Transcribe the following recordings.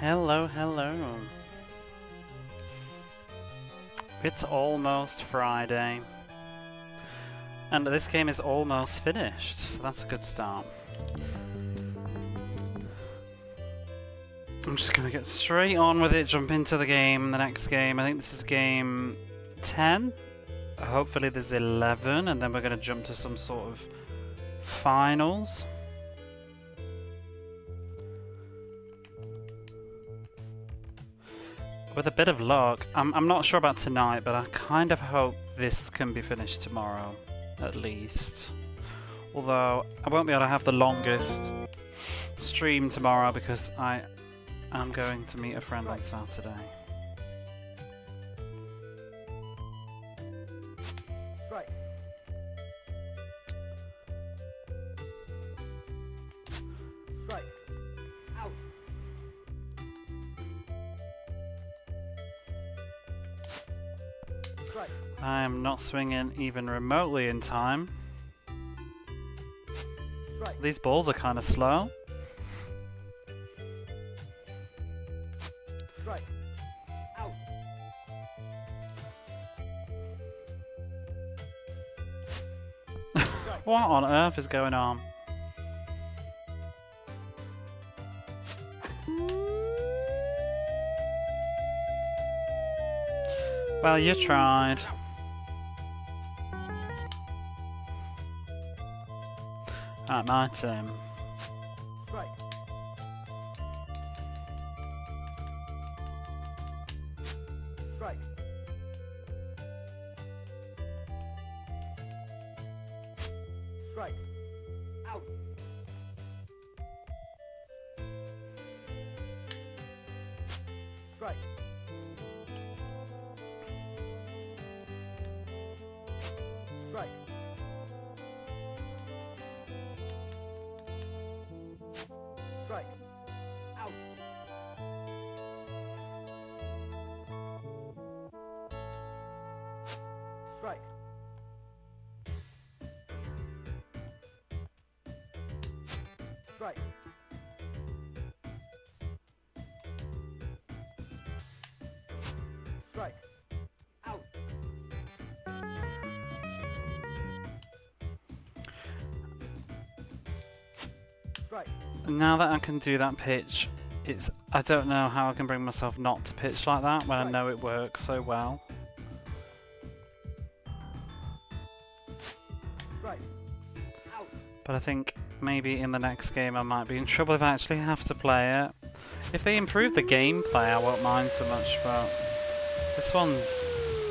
Hello, hello. It's almost Friday. And this game is almost finished, so that's a good start. I'm just gonna get straight on with it, jump into the game, the next game. I think this is game 10. Hopefully there's 11, and then we're gonna jump to some sort of finals. With a bit of luck, I'm not sure about tonight, but I kind of hope this can be finished tomorrow, at least. Although, I won't be able to have the longest stream tomorrow because I am going to meet a friend on Saturday. Right. Right. Out. Right. I am not swinging even remotely in time. Right. These balls are kind of slow. Right. Out. What on earth is going on? Well, you tried. At my turn. Right. Right. Right. Out. Right. Right. Right. Out. Right. Right. Right. Out. Right. Now that I can do that pitch, I don't know how I can bring myself not to pitch like that when I know it works so well. Right. Out. But I think maybe in the next game I might be in trouble if I actually have to play it. If they improve the gameplay, I won't mind so much, but this one's...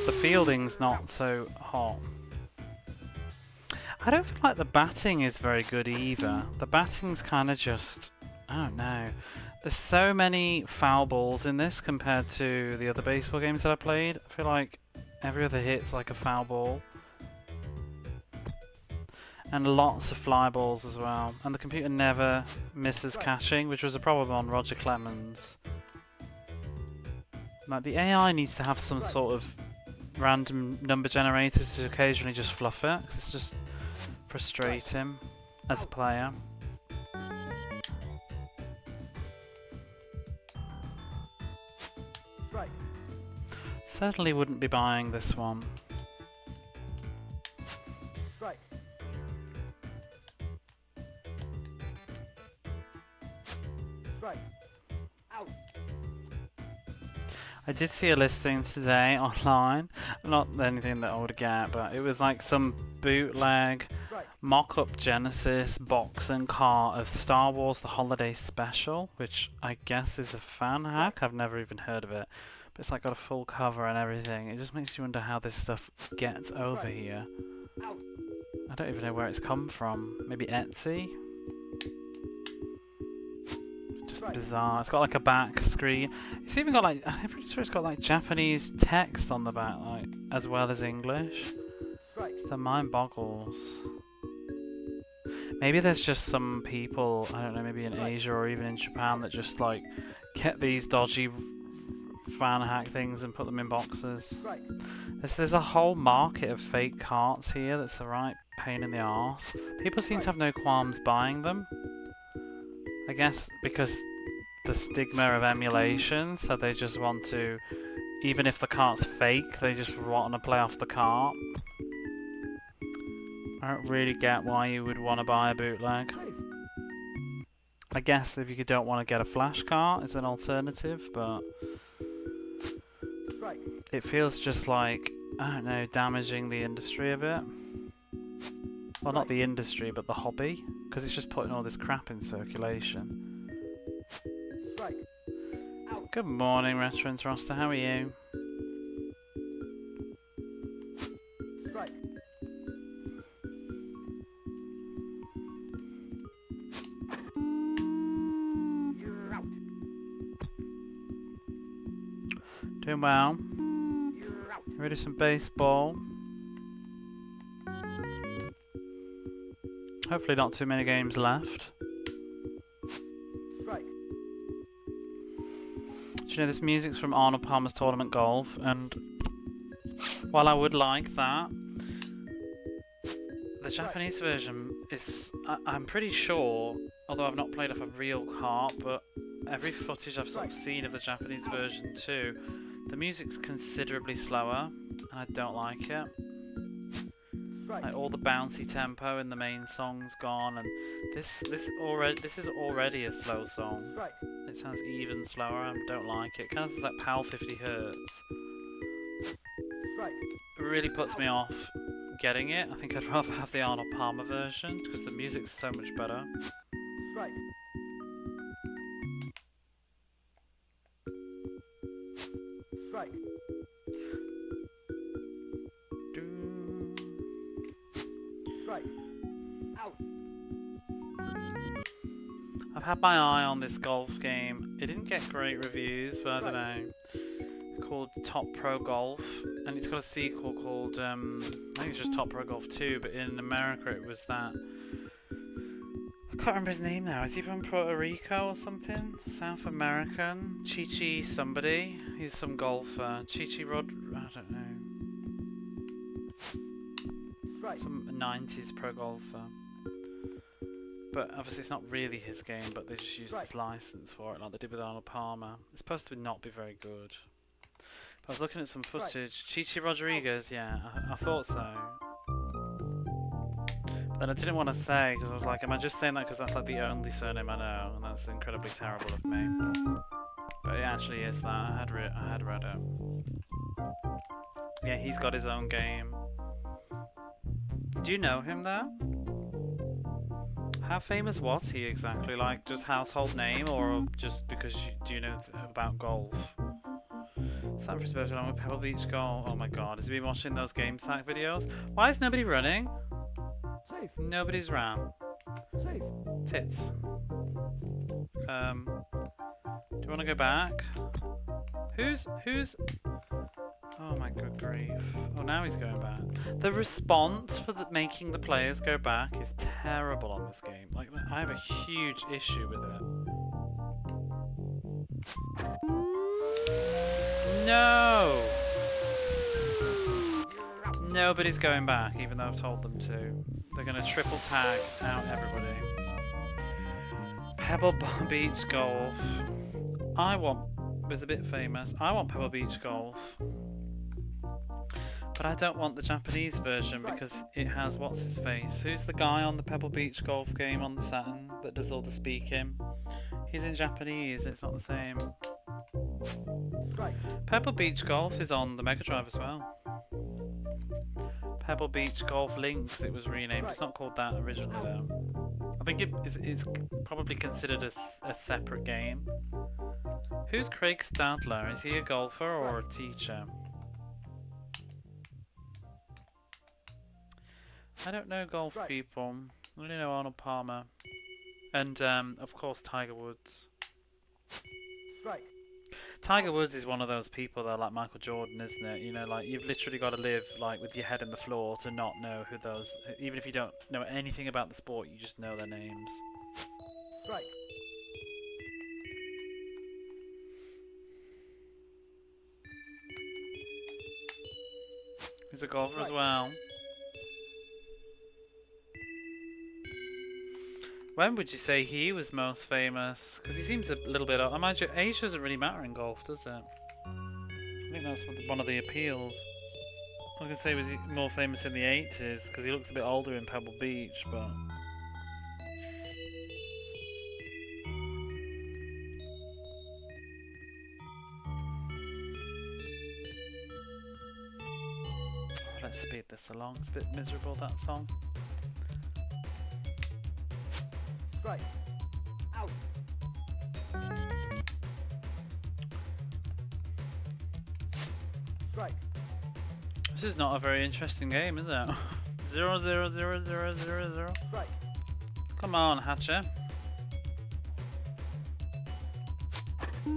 the fielding's not so hot. I don't feel like the batting is very good either. The batting's kind of just... I don't know. There's so many foul balls in this compared to the other baseball games that I played. I feel like every other hit's like a foul ball. And lots of fly balls as well. And the computer never misses catching, which was a problem on Roger Clemens. Like, the AI needs to have some sort of random number generators to occasionally just fluff it, because it's just frustrating as a player. Right. Certainly wouldn't be buying this one. Right. Right. Out. I did see a listing today online, not anything that I would get, but it was like some bootleg Right. mock-up Genesis box and car of Star Wars The Holiday Special, which I guess is a fan hack. I've never even heard of it, but it's like got a full cover and everything. It just makes you wonder how this stuff gets over here. Out. I don't even know where it's come from. Maybe Etsy? It's just bizarre. It's got like a back screen. It's even got like, I'm pretty sure it's got like Japanese text on the back, like, as well as English. Right. The mind boggles. Maybe there's just some people, I don't know, maybe in Asia or even in Japan that just like get these dodgy fan hack things and put them in boxes. Right. There's a whole market of fake carts here that's a right pain in the arse. People seem to have no qualms buying them. I guess because the stigma of emulation, so they just want to, even if the cart's fake, they just want to play off the cart. I don't really get why you would want to buy a bootleg. Ready. I guess if you don't want to get a flash cart, it's an alternative, but Right. it feels just like, I don't know, damaging the industry a bit. Well, not the industry, but the hobby, because it's just putting all this crap in circulation. Right. Out. Good morning, Retrons Roster, how are you? Right. You're out. Doing well. You're out. Ready some baseball. Hopefully not too many games left. Right. Do you know this music's from Arnold Palmer's Tournament Golf, and while I would like that, the Japanese version is, I'm pretty sure, although I've not played off a real cart, but every footage I've sort of seen of the Japanese version too, the music's considerably slower, and I don't like it. Right. Like all the bouncy tempo in the main song's gone, and this is already a slow song. Right. It sounds even slower. I don't like it. It kind of sounds like PAL 50 Hertz. Right. It really puts me off getting it. I think I'd rather have the Arnold Palmer version because the music's so much better. Right. Right. Doo. Right. Out. I've had my eye on this golf game. It didn't get great reviews, but I don't know. Called Top Pro Golf, and it's got a sequel called I think it's just Top Pro Golf 2, but in America it was that, I can't remember his name now. Is he from Puerto Rico or something? South American? Chichi somebody. He's some golfer. Chichi Rod, I don't know. Right. Some 90s pro golfer. But obviously it's not really his game, but they just used his license for it, like they did with Arnold Palmer. It's supposed to not be very good. But I was looking at some footage. Chichi Rodriguez, yeah, I thought so. But then I didn't want to say, because I was like, am I just saying that because that's like the only surname I know? And that's incredibly terrible of me. But it actually is that. I had read it. Yeah, he's got his own game. Do you know him though? How famous was he exactly? Like, just household name, or just because do you know about golf? San Francisco along with Pebble Beach Golf. Oh my god, has he been watching those game sack videos? Why is nobody running? Safe. Nobody's ran. Safe. Tits. Do you want to go back? Who's? Oh my good grief. Oh, now he's going back. The response for making the players go back is terrible on this game. Like, I have a huge issue with it. No! Nobody's going back, even though I've told them to. They're going to triple tag out everybody. Pebble Beach Golf. Was a bit famous. I want Pebble Beach Golf. But I don't want the Japanese version because it has what's his face. Who's the guy on the Pebble Beach Golf game on the Saturn that does all the speaking? He's in Japanese, it's not the same. Right. Pebble Beach Golf is on the Mega Drive as well. Pebble Beach Golf Links, it was renamed. It's not called that originally though. I think it's probably considered a separate game. Who's Craig Stadler? Is he a golfer or a teacher? I don't know golf people. I only know Arnold Palmer. And, of course, Tiger Woods. Right. Tiger Woods is one of those people that are like Michael Jordan, isn't it? You know, like, you've literally got to live, like, with your head in the floor to not know who those... Even if you don't know anything about the sport, you just know their names. Right. He's a golfer as well. When would you say he was most famous? Because he seems a little bit... I imagine age doesn't really matter in golf, does it? I think that's one of the appeals. I was going to say, was he more famous in the 80s? Because he looks a bit older in Pebble Beach, but... Let's speed this along. It's a bit miserable, that song. Right. Out. Right. This is not a very interesting game, is it? 0 0 0 0 0 0. Right. Come on, Hatcher. Ooh,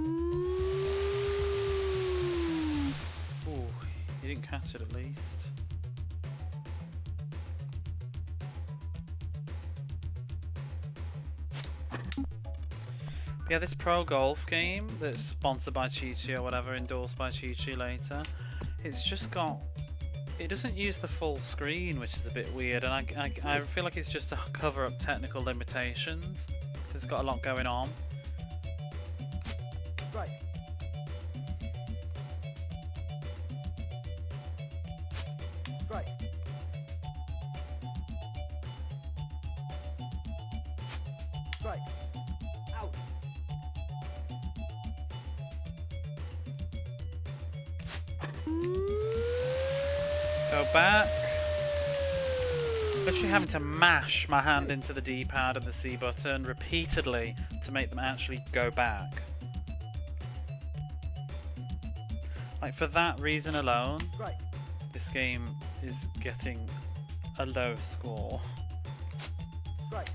you didn't catch it at least. Yeah, this pro golf game that's sponsored by Chi-Chi or whatever, endorsed by Chi-Chi later, it's just got... It doesn't use the full screen, which is a bit weird, and I feel like it's just to cover up technical limitations, because it's got a lot going on. Right. Right. Right. Out. Go back. Literally having to mash my hand into the D-pad and the C button repeatedly to make them actually go back. Like, for that reason alone, Right. this game is getting a low score. Right.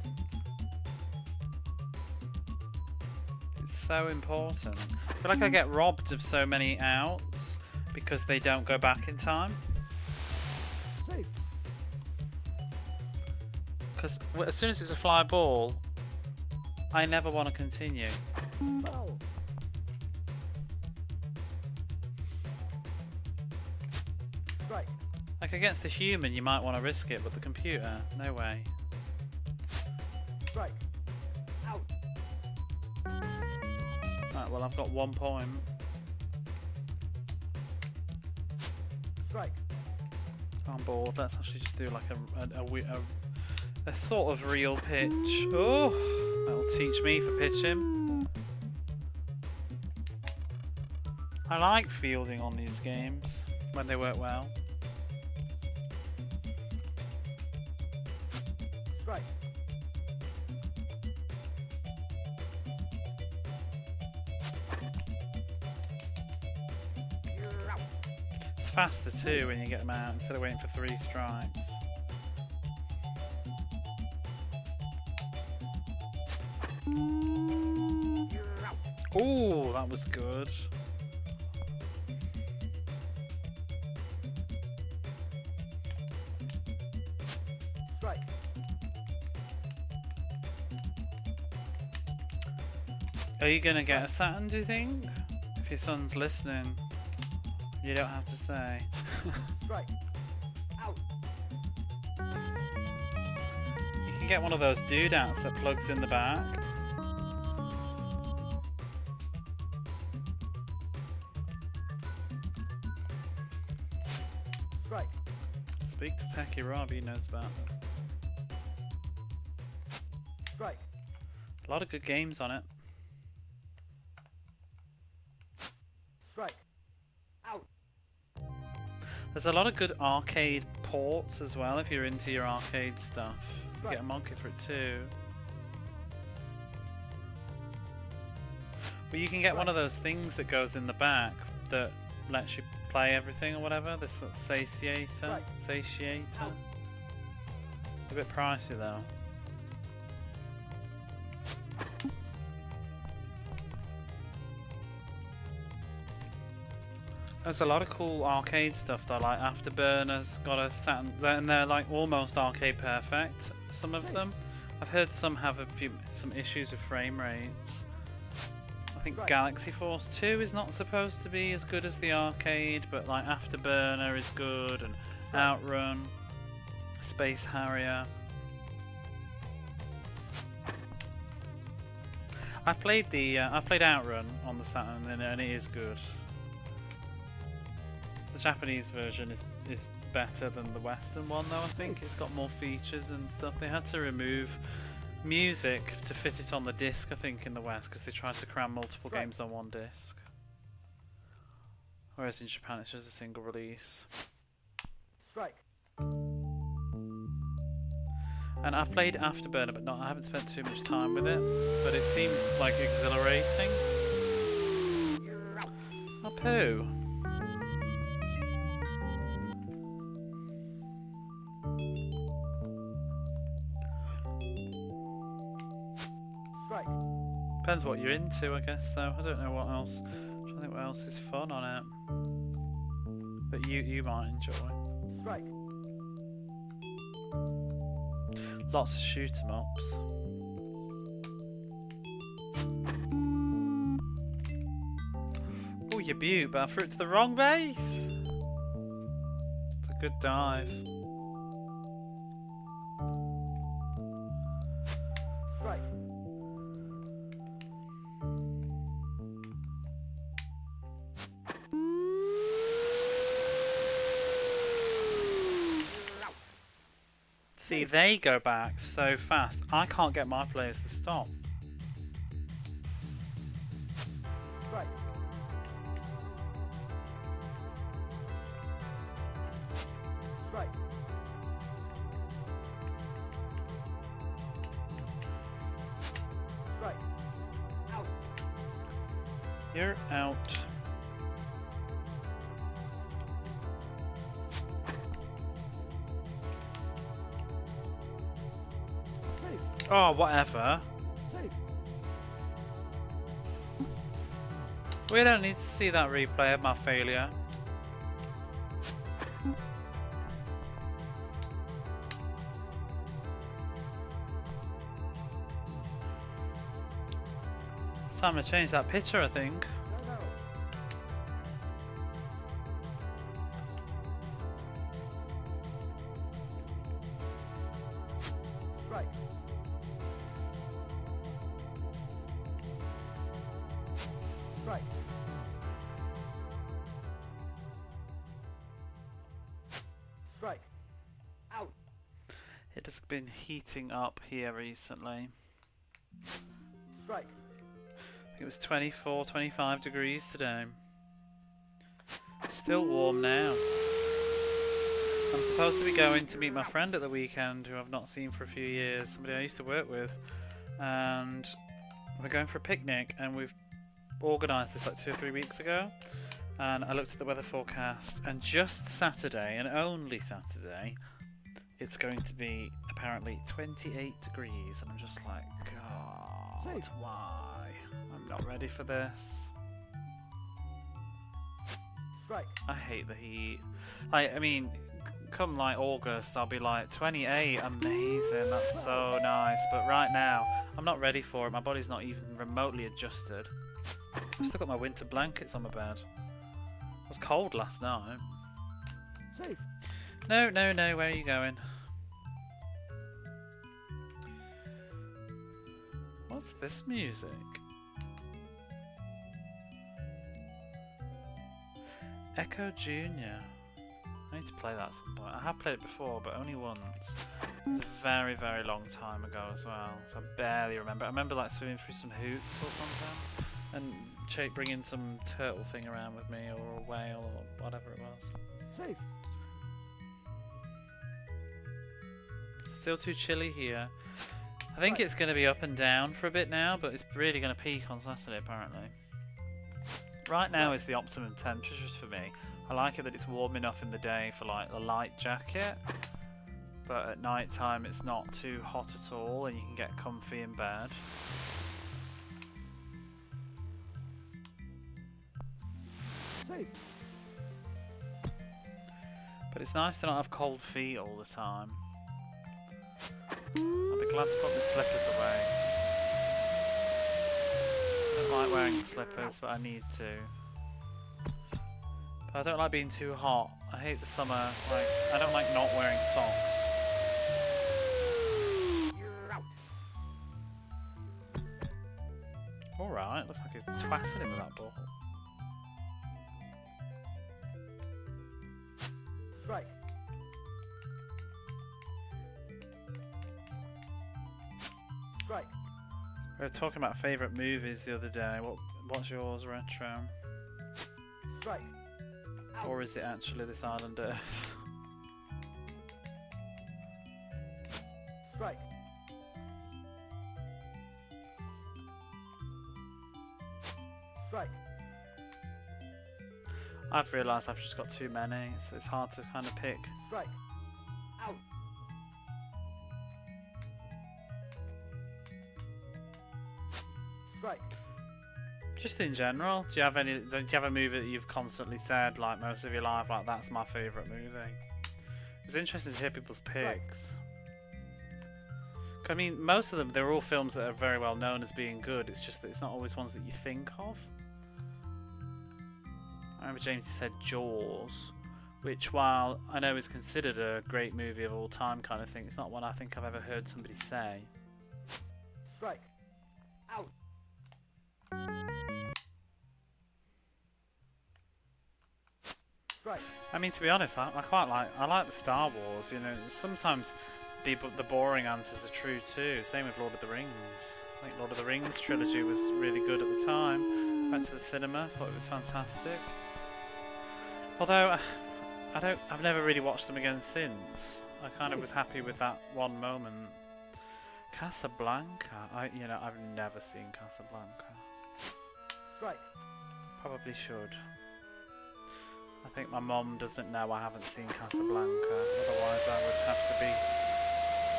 It's so important. I feel like I get robbed of so many outs because they don't go back in time. Safe. Because as soon as it's a fly ball, I never want to continue. Foul. Right. Like, against a human you might want to risk it, but the computer, no way. Right. Out. Right, well, I've got 1 point. Right. On board. Let's actually just do like a sort of real pitch. Oh, that'll teach me for pitching. I like fielding on these games when they work well. Right. You're out. It's faster too when you get them out instead of waiting for 3 strikes. You're out. Oh, that was good. Right. Are you gonna get a Saturn, do you think? If your son's listening, you don't have to say. Right. Out. You can get one of those doodads that plugs in the back. Right. Speak to Techie Rob, he knows about it. Right. A lot of good games on it. Right. Out. There's a lot of good arcade ports as well if you're into your arcade stuff. You Right. get a monkey for it too. But you can get one of those things that goes in the back that lets you play everything or whatever. This satiator. Right. Satiator. Out. A bit pricey though. There's a lot of cool arcade stuff though, like Afterburner's got a Saturn, and they're like almost arcade perfect, some of them. I've heard some have some issues with frame rates. I think Right. Galaxy Force 2 is not supposed to be as good as the arcade, but like Afterburner is good, and Outrun, Space Harrier. I've played Outrun on the Saturn and it is good. The Japanese version is better than the Western one though, I think. It's got more features and stuff. They had to remove music to fit it on the disc, I think, in the West, because they tried to cram multiple games on one disc. Whereas in Japan it's just a single release. Strike. And I've played Afterburner, but I haven't spent too much time with it. But it seems like exhilarating. Oh, poo. Strike. Depends what you're into, I guess, though. I don't know what else. I'm trying to think what else is fun on it. But you might enjoy. Strike. Lots of shoot 'em ups. Oh, you beaut, but I threw it to the wrong base. It's a good dive. Strike. See, they go back so fast. I can't get my players to stop. Strike. Strike. Strike. Out. You're out. Oh, whatever. Safe. We don't need to see that replay of my failure. It's time to change that picture, I think. No, no. Strike. Strike. Strike. Out. It has been heating up here recently. Strike. It was 24, 25 degrees today. Still warm now. I'm supposed to be going to meet my friend at the weekend who I've not seen for a few years, somebody I used to work with, and we're going for a picnic, and we've organised this like 2 or 3 weeks ago, and I looked at the weather forecast, and just Saturday, and only Saturday, it's going to be apparently 28 degrees, and I'm just like, God, why? I'm not ready for this. Strike. I hate the heat. Like, I mean, come like August, I'll be like 28, amazing, that's so nice. But right now, I'm not ready for it. My body's not even remotely adjusted. I've still got my winter blankets on my bed. It was cold last night. Safe. No, no, no, where are you going? What's this music? Echo Junior. I need to play that at some point. I have played it before, but only once. It was a very, very long time ago as well, so I barely remember. I remember like swimming through some hoops or something, and bringing some turtle thing around with me, or a whale, or whatever it was. Safe. Still too chilly here. I think it's going to be up and down for a bit now, but it's really going to peak on Saturday apparently. Right now is the optimum temperatures for me. I like it that it's warm enough in the day for like a light jacket, but at night time it's not too hot at all and you can get comfy in bed. Safe. But it's nice to not have cold feet all the time. I'll be glad to put my slippers away. I don't like wearing slippers, but I need to. But I don't like being too hot. I hate the summer. Like, I don't like not wearing socks. You're out. It looks like he's twatting him with that ball. Strike. Strike. We were talking about favourite movies the other day. What's yours, Retro? Strike. Out. Or is it actually this Island Earth? Strike. Strike. I've realised I've just got too many, so it's hard to kind of pick. Strike. Out. Strike. Just in general, do you have a movie that you've constantly said, like most of your life, like that's my favourite movie? It's interesting to hear people's picks. I mean, most of them, they're all films that are very well known as being good. It's just that it's not always ones that you think of. I remember James said Jaws, which, while I know is considered a great movie of all time kind of thing, it's not one I think I've ever heard somebody say. Strike. Out. Strike. I mean, to be honest, I like the Star Wars. You know, sometimes the boring answers are true too. Same with Lord of the Rings. I think Lord of the Rings trilogy was really good at the time. Went to the cinema, thought it was fantastic. Although I've never really watched them again since. I kind of was happy with that one moment. Casablanca. I've never seen Casablanca. Strike. Probably should. I think my mom doesn't know I haven't seen Casablanca, otherwise I would have to be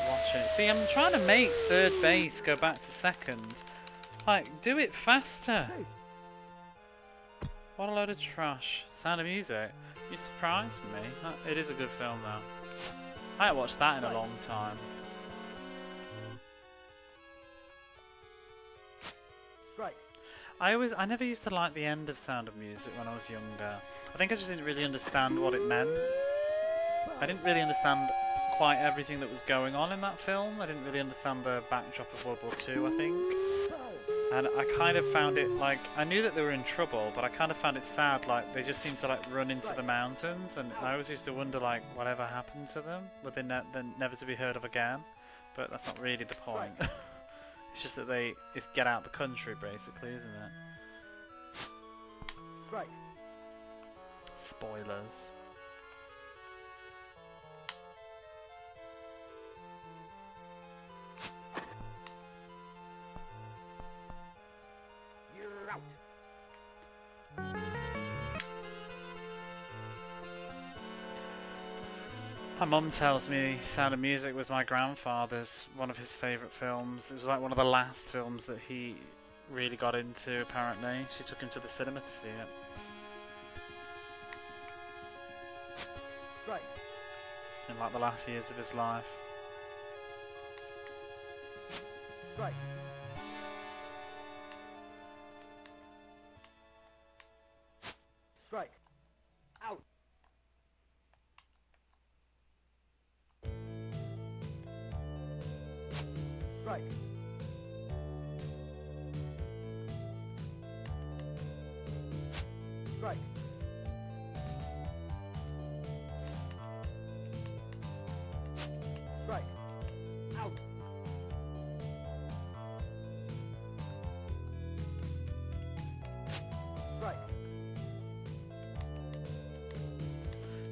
watching it. See, I'm trying to make third base go back to second. Like, do it faster! Hey. What a load of trash. Sound of Music. You surprised me. It is a good film though. I haven't watched that in a long time. Strike. I never used to like the end of Sound of Music when I was younger. I think I just didn't really understand what it meant. I didn't really understand quite everything that was going on in that film. I didn't really understand the backdrop of World War II, I think. And I kind of found it, like, I knew that they were in trouble, but I kind of found it sad, like, they just seemed to, like, run into the mountains, and I always used to wonder, like, whatever happened to them? Were they never to be heard of again? But that's not really the point. It's just that it's get out the country, basically, isn't it? Strike. Spoilers. You're out. My mum tells me Sound of Music was my grandfather's, one of his favourite films. It was like one of the last films that he really got into, apparently. She took him to the cinema to see it. Strike. In like the last years of his life. Strike. Strike. Out. Strike. Strike. Strike. Out. Strike.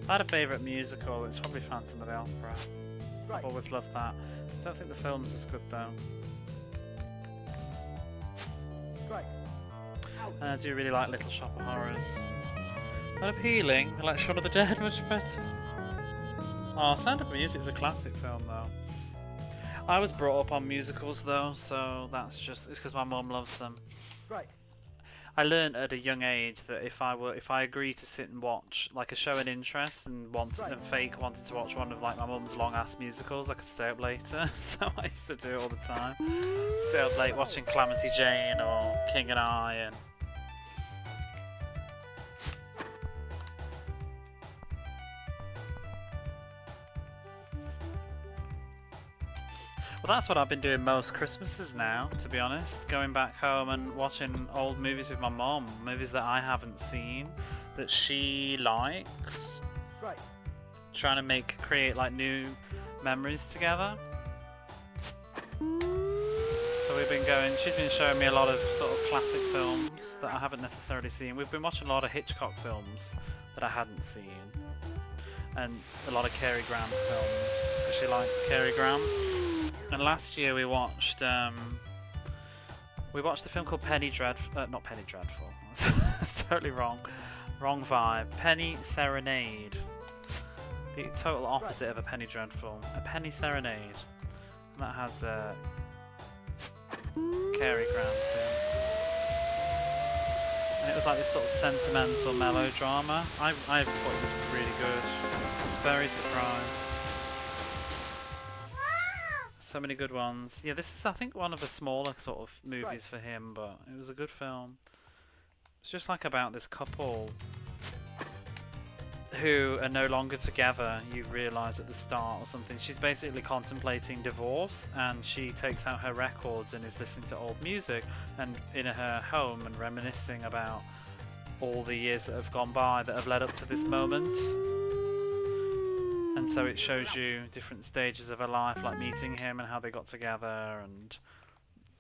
If I had a favourite musical, it's probably Phantom of the Opera. Strike. I've always loved that. I don't think the film's as good though. Strike. Out. And I do really like Little Shop of Horrors. Not appealing. I like Shaun of the Dead much better. Oh, Sound of Music is a classic film though. I was brought up on musicals though, so it's because my mum loves them. Strike. I learned at a young age that if I agreed to sit and watch like a show in interest and fake wanted to watch one of like my mum's long ass musicals, I could stay up later. So I used to do it all the time. Stay up late watching Calamity Jane or King and I and well, that's what I've been doing most Christmases now, to be honest. Going back home and watching old movies with my mom, movies that I haven't seen, that she likes. Right. Trying to create like new memories together. So we've been she's been showing me a lot of sort of classic films that I haven't necessarily seen. We've been watching a lot of Hitchcock films that I hadn't seen. And a lot of Cary Grant films, because she likes Cary Grant. And last year we watched a film called Penny Dreadful. Not Penny Dreadful. That's totally wrong. Wrong vibe. Penny Serenade. The total opposite of a Penny Dreadful. A Penny Serenade. And that has Cary Grant in. And it was like this sort of sentimental melodrama. I thought it was really good. I was very surprised. So many good ones. Yeah, this is, I think, one of the smaller sort of movies for him, but it was a good film. It's just like about this couple who are no longer together, you realise at the start or something. She's basically contemplating divorce, and she takes out her records and is listening to old music and in her home and reminiscing about all the years that have gone by that have led up to this moment. And so it shows you different stages of her life, like meeting him and how they got together, and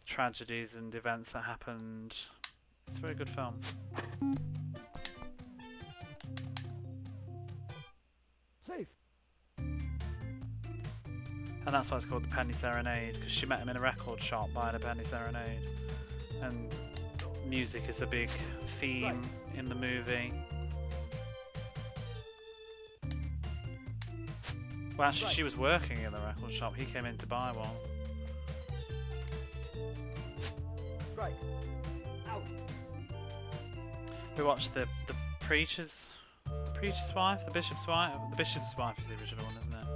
tragedies and events that happened. It's a very good film. Safe. And that's why it's called the Penny Serenade, because she met him in a record shop buying a Penny Serenade. And music is a big theme in the movie. Well, actually, she was working in the record shop. He came in to buy one. Right. Out. We watched the preacher's wife, the bishop's wife. The bishop's wife is the original one, isn't it?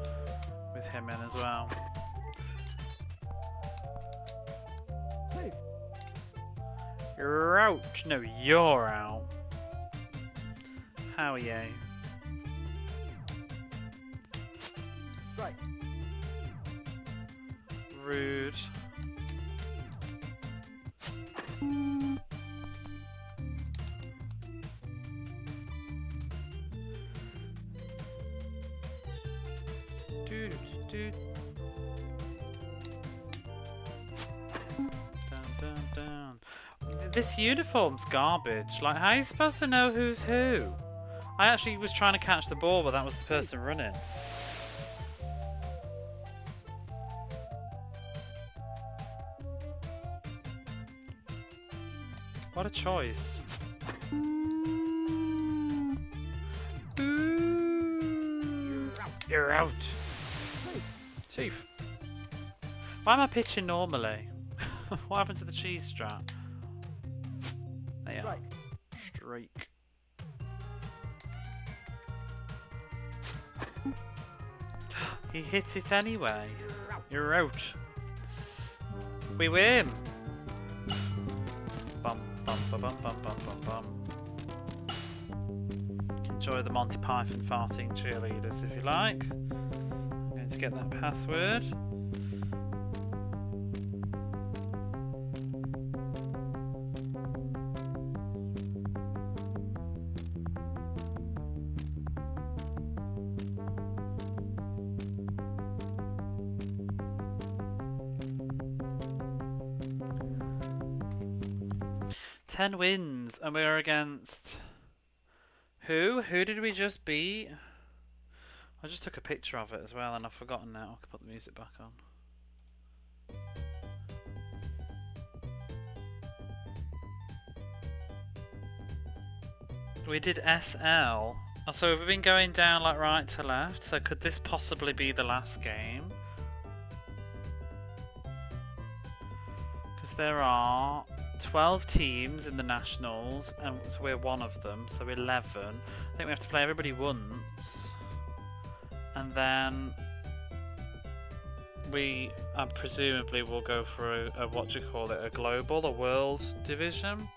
With him in as well. Safe. You're out. No, you're out. How are you? Right. Rude. Down. This uniform's garbage. Like, how are you supposed to know who's who? I actually was trying to catch the ball, but that was the person running. What a choice. Ooh. You're out. Chief. Why am I pitching normally? What happened to the cheese strap? There you are. Streak. He hits it anyway. You're out. We win. Bum bum bum bum bum bum bum bum. Enjoy the Monty Python farting cheerleaders if you like. I'm going to get that password. Ten wins, and we're against who? Who did we just beat? I just took a picture of it as well, and I've forgotten now. I can put the music back on. We did SL. Oh, so we've been going down like right to left. So could this possibly be the last game? Because there are 12 teams in the Nationals, and so we're one of them, so 11. I think we have to play everybody once, and then we presumably will go for a what do you call it, a global, a world division.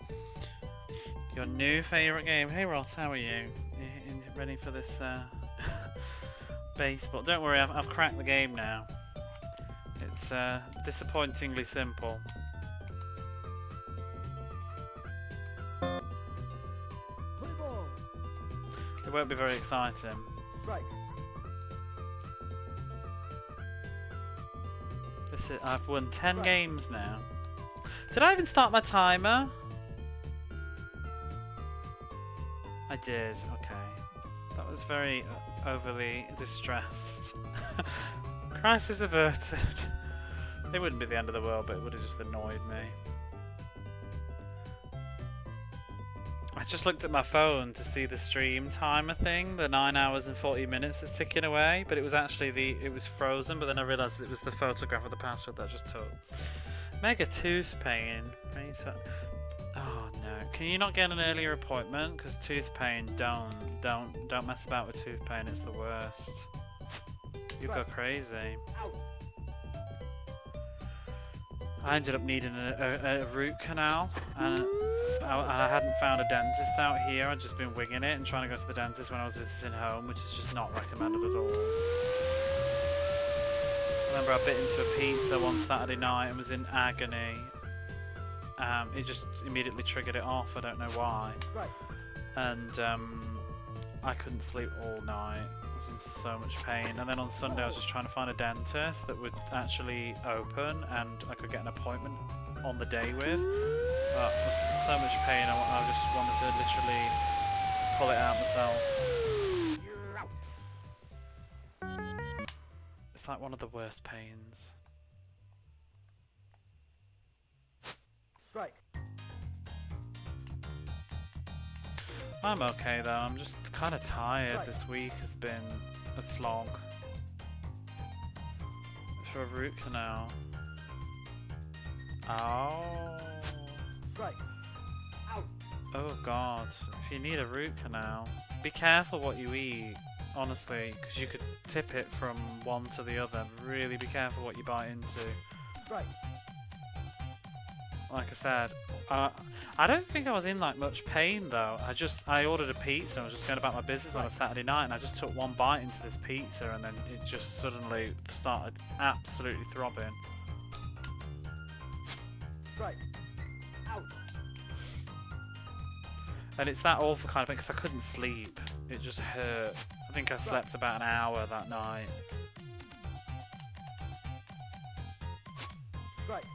Your new favourite game. Hey Ross, how are you? You ready for this baseball? Don't worry, I've cracked the game now. It's disappointingly simple. Play ball. It won't be very exciting. Strike. I've won 10 games now. Did I even start my timer? I did, okay. That was very overly distressed. Crisis averted. It wouldn't be the end of the world, but it would have just annoyed me. I just looked at my phone to see the stream timer thing, the 9 hours and 40 minutes that's ticking away, but it was actually it was frozen, but then I realised it was the photograph of the password that I just took. Mega tooth pain. Oh no, can you not get an earlier appointment? Because tooth pain, don't mess about with tooth pain, it's the worst. You go crazy. I ended up needing a root canal, and I hadn't found a dentist out here. I'd just been winging it and trying to go to the dentist when I was visiting home, which is just not recommended at all. I remember I bit into a pizza one Saturday night and was in agony. It just immediately triggered it off, I don't know why. And I couldn't sleep all night. I was in so much pain. And then on Sunday I was just trying to find a dentist that would actually open and I could get an appointment on the day with. But it was so much pain, I just wanted to literally pull it out myself. It's like one of the worst pains. Strike. I'm okay though, I'm just kind of tired. This week has been a slog. For a root canal. Oh. Strike. Out. Oh god, if you need a root canal, be careful what you eat, honestly, because you could tip it from one to the other. Really be careful what you bite into. Strike. Like I said, I don't think I was in like much pain though. I ordered a pizza and I was just going about my business on a Saturday night, and I just took one bite into this pizza and then it just suddenly started absolutely throbbing. Strike. Out. And it's that awful kind of thing because I couldn't sleep. It just hurt. I think I slept about an hour that night. Strike.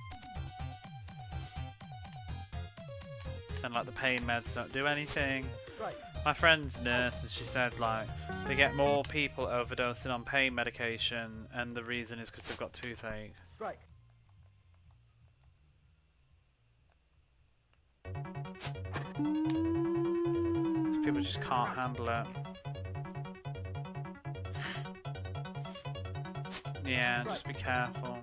And like the pain meds don't do anything. Right. My friend's nurse, and she said like they get more people overdosing on pain medication, and the reason is because they've got toothache. Strike. People just can't handle it. Yeah, just be careful.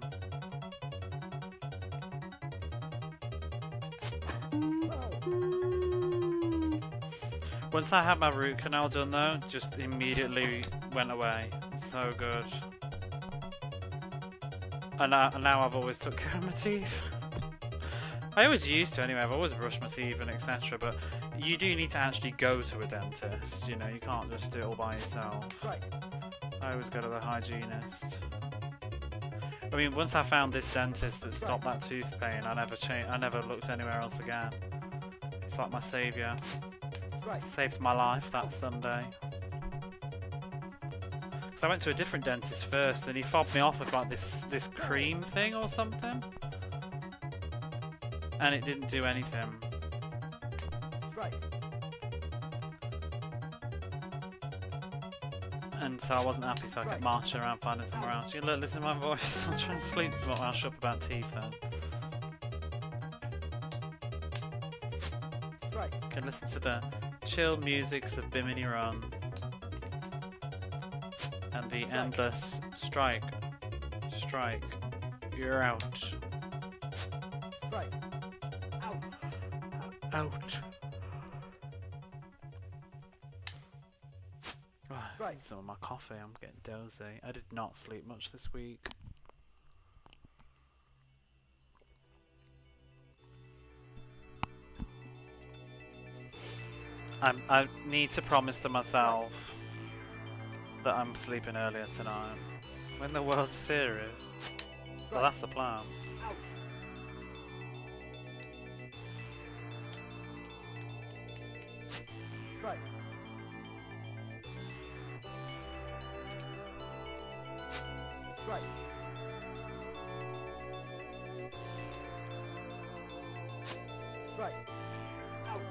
Once I had my root canal done though, just immediately went away. So good. And now I've always took care of my teeth. I always used to anyway, I've always brushed my teeth and etc. But you do need to actually go to a dentist, you know, you can't just do it all by yourself. I always go to the hygienist. I mean, once I found this dentist that stopped that tooth pain, I never looked anywhere else again. It's like my saviour. It saved my life that Sunday. So I went to a different dentist first, and he fobbed me off with like this cream thing or something, and it didn't do anything. And so I wasn't happy, so I kept marching around finding somewhere else. You look, listen to my voice. I'm trying to sleep some more. I'll shut up about teeth then. You can listen to the chill musics of Bimini Run and the endless strike, you're out. Out. Oh, I need some of my coffee, I'm getting dozy. I did not sleep much this week. I need to promise to myself that I'm sleeping earlier tonight. When the World Series. Well, that's the plan. Out. Strike. Strike. Strike. Out.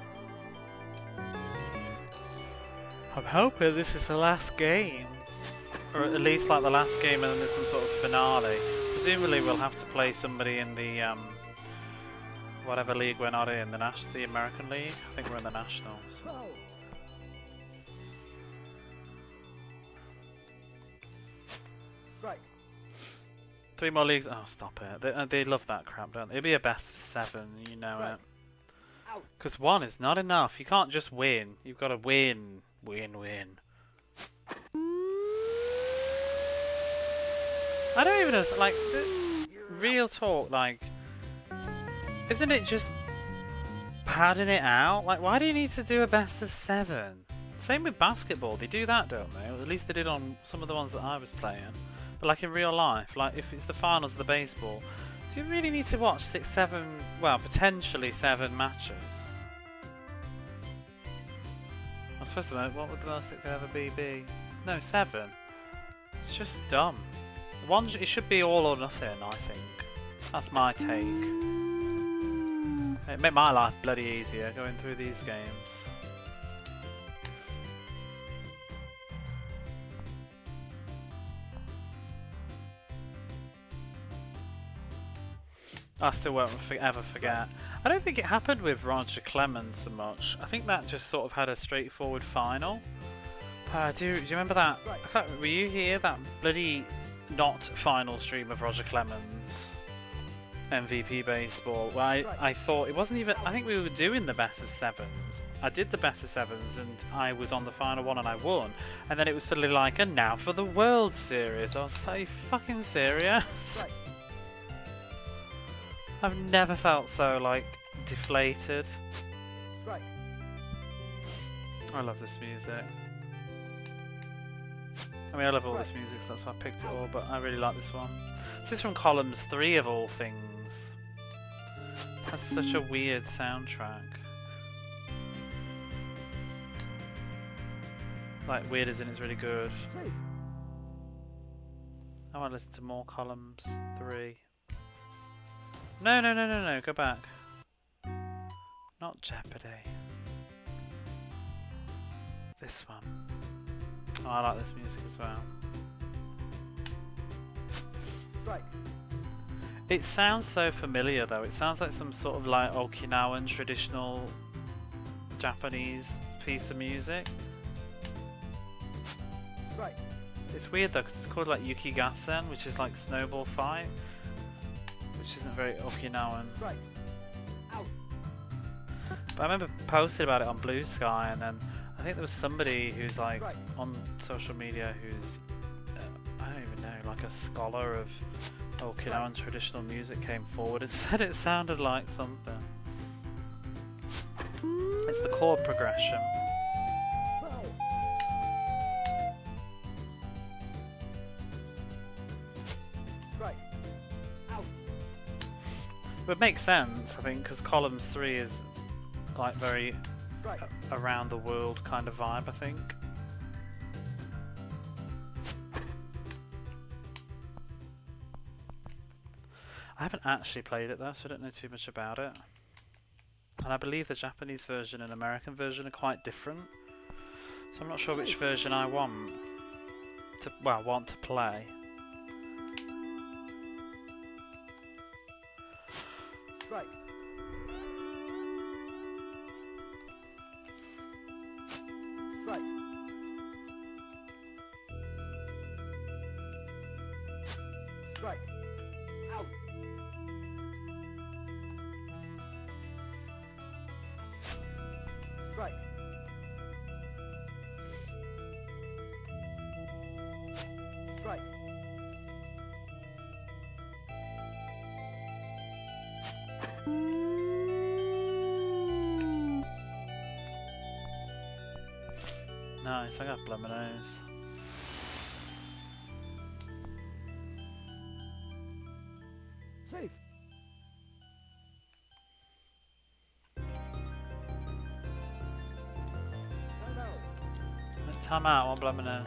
I'm hoping this is the last game. Or at least like the last game and then there's some sort of finale. Presumably we'll have to play somebody in the whatever league we're not in, the American League. I think we're in the Nationals. Go. Strike. 3 more leagues. Oh, stop it. They love that crap, don't they? It'll be a best of 7, you know Right. it. Out. Because 1 is not enough. You can't just win. You've got to win. Win. I don't even know, like, real talk, like, isn't it just padding it out? Like, why do you need to do a best of 7? Same with basketball, they do that, don't they? Or at least they did on some of the ones that I was playing. But like in real life, like if it's the finals of the baseball, do you really need to watch 6, 7, well, potentially 7 matches? I was supposed to know, what would the most it could ever be? No, 7. It's just dumb. It should be all or nothing, I think. That's my take. It'd make my life bloody easier going through these games. I still won't ever forget. I don't think it happened with Roger Clemens so much. I think that just sort of had a straightforward final. Do you remember that? Were you here? That bloody not final stream of Roger Clemens MVP baseball. Well, I thought it wasn't even. I think we were doing the best of 7s. I did the best of 7s, and I was on the final one, and I won. And then it was suddenly like, and now for the World Series. I was like, are you fucking serious? Right. I've never felt so like deflated. Right. I love this music. I mean, I love all this music, so that's why I picked it all, but I really like this one. This is from Columns 3 of all things. It has such a weird soundtrack. Like, weird as in it's really good. Safe. I want to listen to more Columns 3. No, go back. Not Jeopardy. This one. Oh, I like this music as well. Strike. It sounds so familiar though. It sounds like some sort of like Okinawan traditional Japanese piece of music. Strike. It's weird though because it's called like Yukigassen, which is like snowball fight, which isn't very Okinawan. Strike. Out. But I remember posting about it on Bluesky, and then I think there was somebody who's like on social media who's I don't even know, like a scholar of Okinawan traditional music came forward and said it sounded like something. It's the chord progression. Foul. Strike. Out. But it makes sense, I think, because Columns 3 is like very Strike. around the world kind of vibe, I think. I haven't actually played it though, so I don't know too much about it. And I believe the Japanese version and American version are quite different. So I'm not sure which version I want to play. Strike. Strike. Strike. Out. Strike. Strike. Nice, I got blow my nose. Time out, one blow my nose.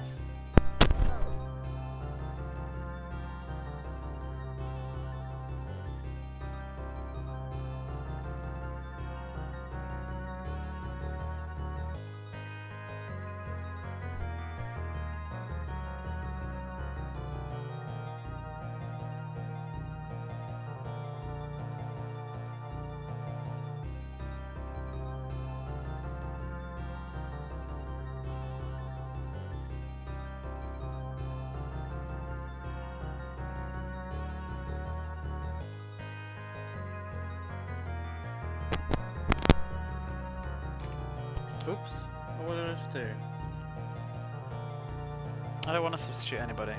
Oops, what did I just do? I don't want to substitute anybody.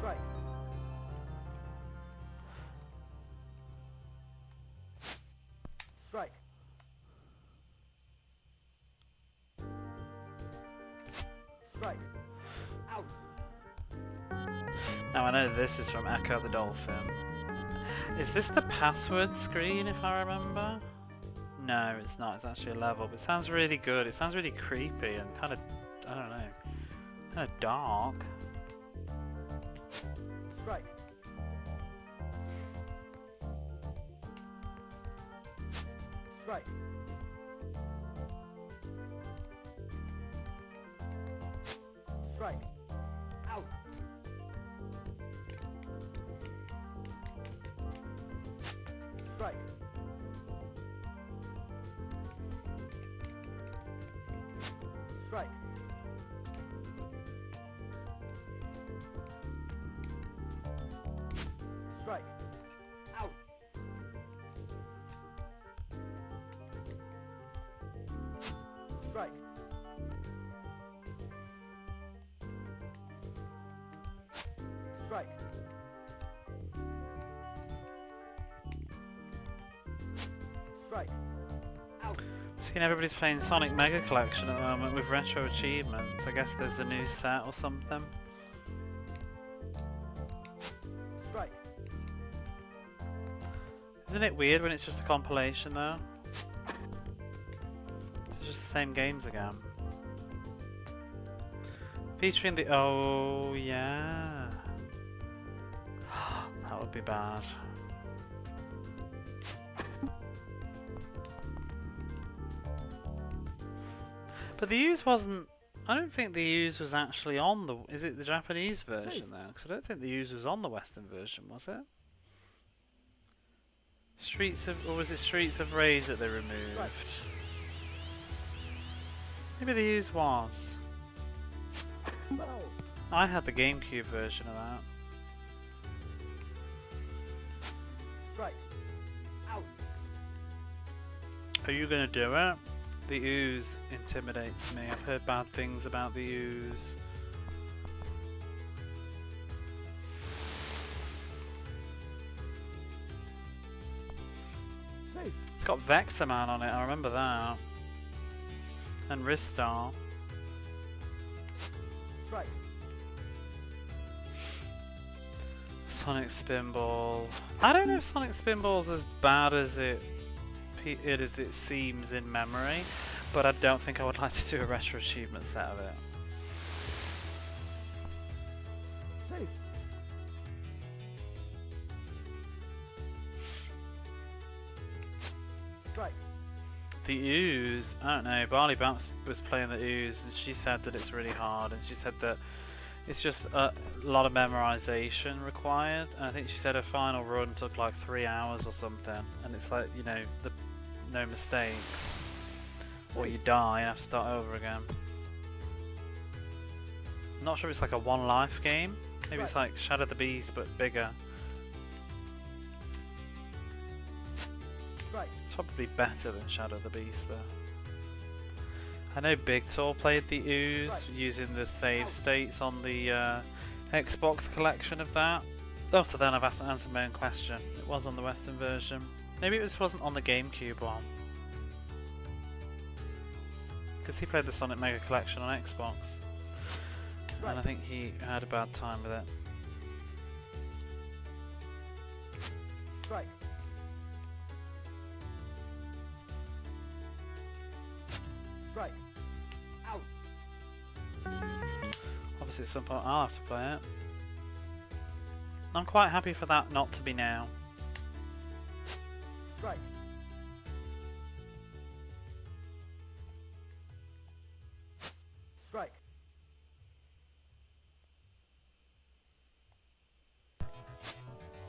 Right. Right. Right. Out. Now I know this is from Echo the Dolphin. Is this the password screen if I remember? No, it's not. It's actually a level, but it sounds really good. It sounds really creepy and kind of, I don't know, kind of dark. Right. Right. Right. Out. Right. Right. Right. Out. Right. Right. Right. Out. Seeing everybody's playing Sonic Mega Collection at the moment with retro achievements. I guess there's a new set or something. Right. Isn't it weird when it's just a compilation though? It's just the same games again. Featuring the... oh yeah. That would be bad. But the Use wasn't... I don't think the Use was actually on the... Is it the Japanese version then? Because I don't think the Use was on the Western version, was it? Streets of... or was it Streets of Rage that they removed? Right. Maybe the Use was. No. I had the GameCube version of that. Right. Out. Are you going to do it? The Ooze intimidates me. I've heard bad things about the Ooze. Hey. It's got Vector Man on it, I remember that. And Ristar. Right. Sonic Spinball. I don't know if Sonic Spinball's as bad as it seems in memory, but I don't think I would like to do a retro achievement set of it. Hey. Right. The Ooze, I don't know, Barley Bumps was playing the Ooze and she said that it's really hard, and she said that it's just a lot of memorization required, and I think she said her final run took like 3 hours or something, and it's like, you know, no mistakes, or you die and have to start over again. I'm not sure if it's like a one life game, maybe it's like Shadow the Beast but bigger. Right. It's probably better than Shadow the Beast though. I know Big Tor played the Ooze using the save states on the Xbox collection of that. Oh, so then I've answered my own question. It was on the Western version. Maybe it wasn't on the GameCube one. Because he played the Sonic Mega Collection on Xbox. Right. And I think he had a bad time with it. Right. Right. Out. Obviously at some point I'll have to play it. I'm quite happy for that not to be now. Right. Right.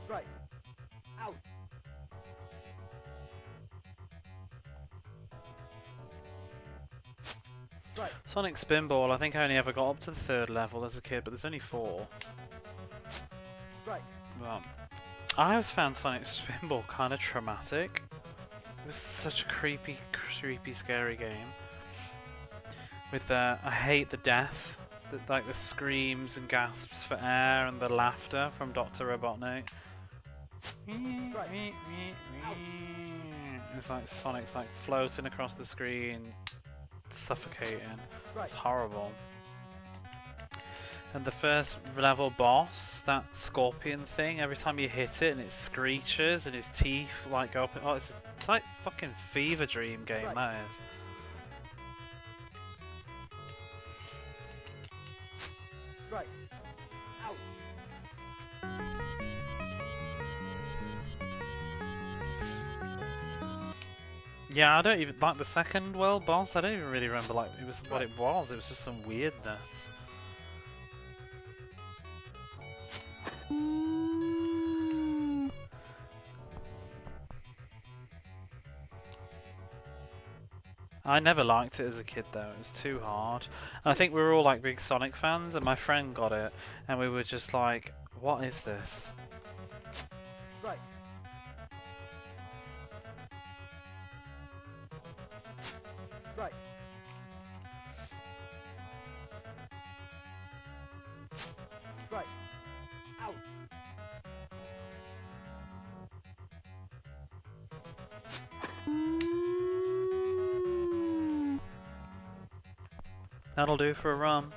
Right. Out. Right. Sonic Spinball, I think I only ever got up to the 3rd level as a kid, but there's only 4. Right. Well, I always found Sonic Spinball kind of traumatic. It was such a creepy, scary game. With I hate the death, like the screams and gasps for air and the laughter from Dr. Robotnik. Right. It's like Sonic's like floating across the screen, suffocating. Right. It's horrible. And the first level boss, that scorpion thing, every time you hit it and it screeches and his teeth like go up. Oh, it's like fucking fever dream game, Right. that is. Right. Out. Yeah, I don't even like the second world boss. I don't even really remember like it was what it was. It was just some weirdness. I never liked it as a kid though, it was too hard. And I think we were all like big Sonic fans and my friend got it and we were just like, what is this? Right. Right. Right. Out. That'll do for a run.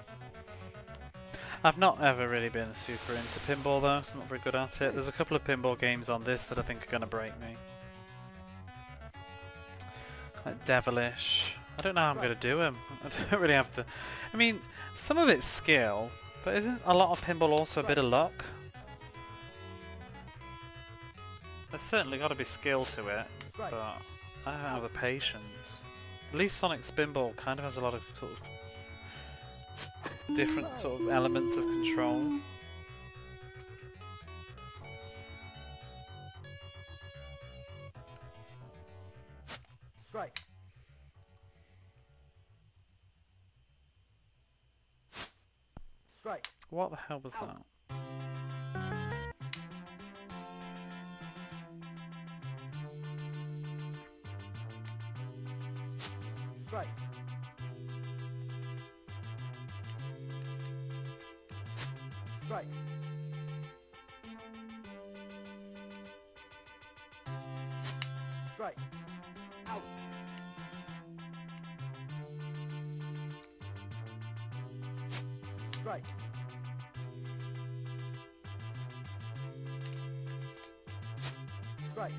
I've not ever really been super into pinball though, so I'm not very good at it. There's a couple of pinball games on this that I think are going to break me. Like Devilish. I don't know how I'm going to do them. I don't really have the... I mean, some of it's skill, but isn't a lot of pinball also a bit of luck? There's certainly got to be skill to it, Right. but I don't have the patience. At least Sonic Spinball kind of has a lot of sort of different sort of elements of control. Right. Right. What the hell was that? Right. Right. Right. Out. Right. Right.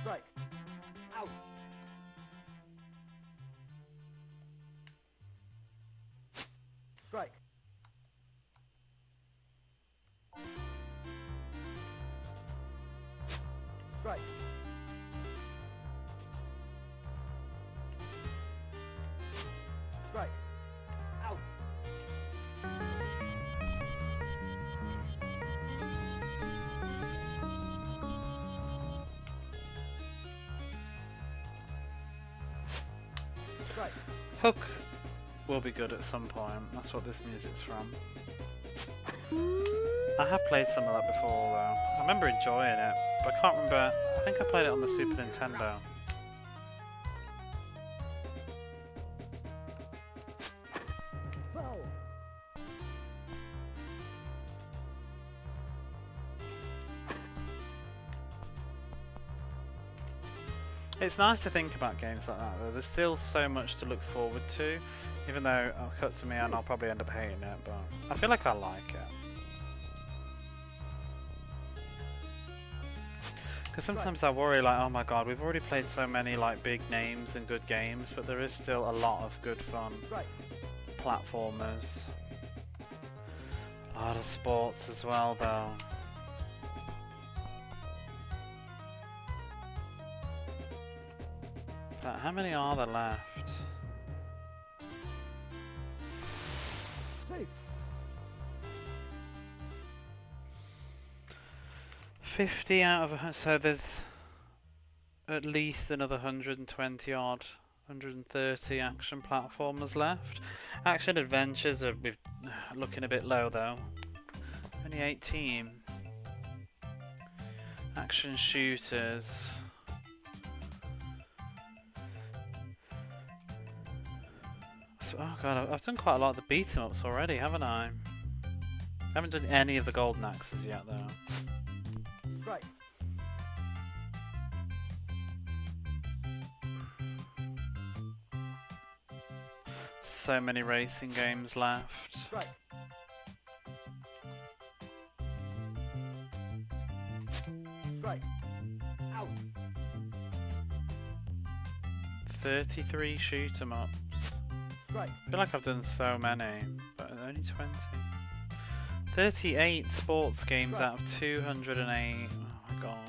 Right. Out. Right. Right. Right. Out. Right. Hook will be good at some point. That's what this music's from. I have played some of that before though. I remember enjoying it, but I can't remember. I think I played it on the Super Nintendo. Bow. It's nice to think about games like that though. There's still so much to look forward to, even though it'll cut to me and I'll probably end up hating it, but I feel like I like it. Because sometimes I worry, like, oh my god, we've already played so many like big names and good games, but there is still a lot of good fun platformers. A lot of sports as well, though. But how many are there left? Safe. 50 out of so there's at least another 120 odd, 130 action platformers left. Action adventures are looking a bit low though. Only 18. Action shooters. So, oh god, I've done quite a lot of the beat 'em ups already, haven't I? Haven't done any of the golden axes yet though. Right. So many racing games left. Right. Right. Out. 33 shoot 'em ups. Right. I feel like I've done so many, but only 20. 38 sports games out of 208. Oh my god.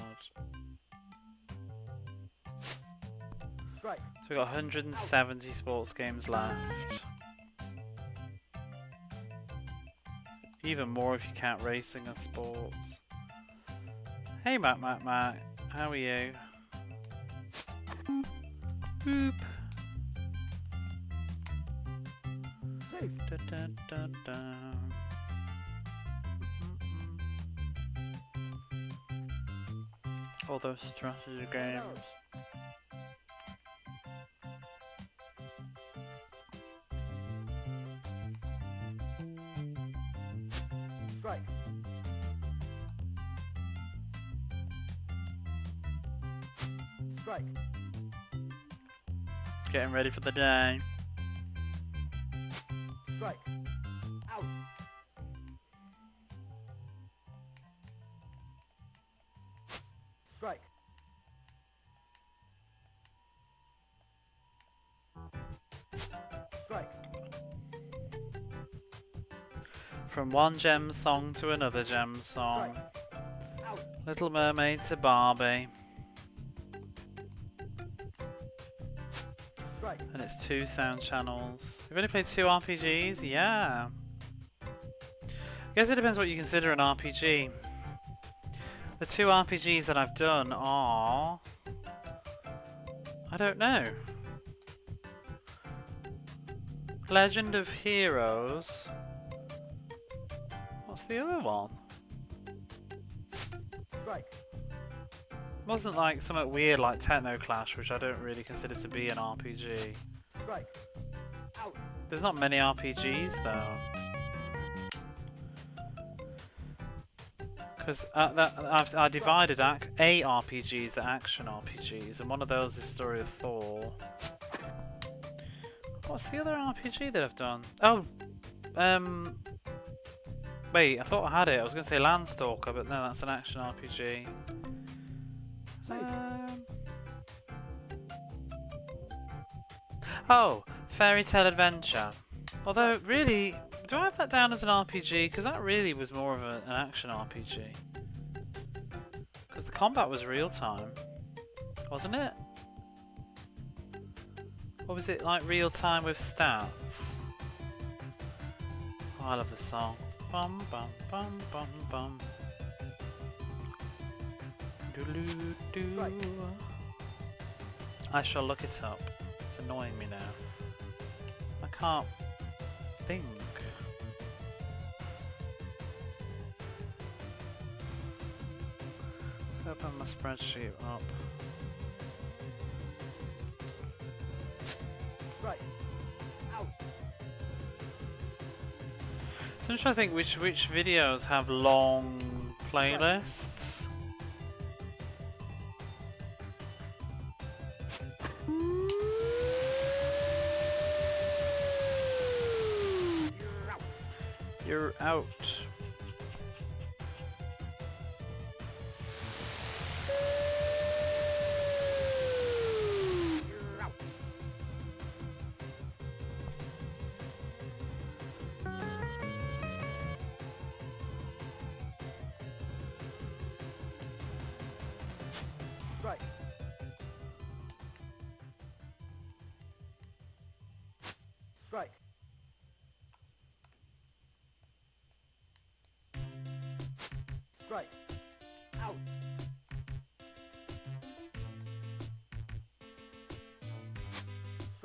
Right. So we've got 170 sports games left. Even more if you count racing as sports. Hey Mac, how are you? Boop. Safe. Da, da, da, da. All those strategy games. Right. Right. Getting ready for the day. Right. Out. Right. Right. From one gem song to another gem song. Right. Out. Little Mermaid to Barbie. Right. And it's 2 sound channels. We've only played 2 RPGs? Yeah. I guess it depends what you consider an RPG. The 2 RPGs that I've done are... I don't know. Legend of Heroes. What's the other one? Right. Wasn't like something weird like Techno Clash, which I don't really consider to be an RPG. Right. Out. There's not many RPGs though. Because I divided ARPGs at action RPGs, and one of those is Story of Thor. What's the other RPG that I've done? Oh, wait, I thought I had it. I was going to say Landstalker, but no, that's an action RPG. Oh, Fairy Tale Adventure. Although, really, do I have that down as an RPG? Because that really was more of an action RPG. Because the combat was real time, wasn't it? Or was it like real time with stats? Oh, I love this song. Bum bum bum bum bum. Doo-doo-doo. Right. I shall look it up. It's annoying me now. I can't think. Open my spreadsheet up. Right. Out. So I'm trying to think which videos have long playlists. You're out.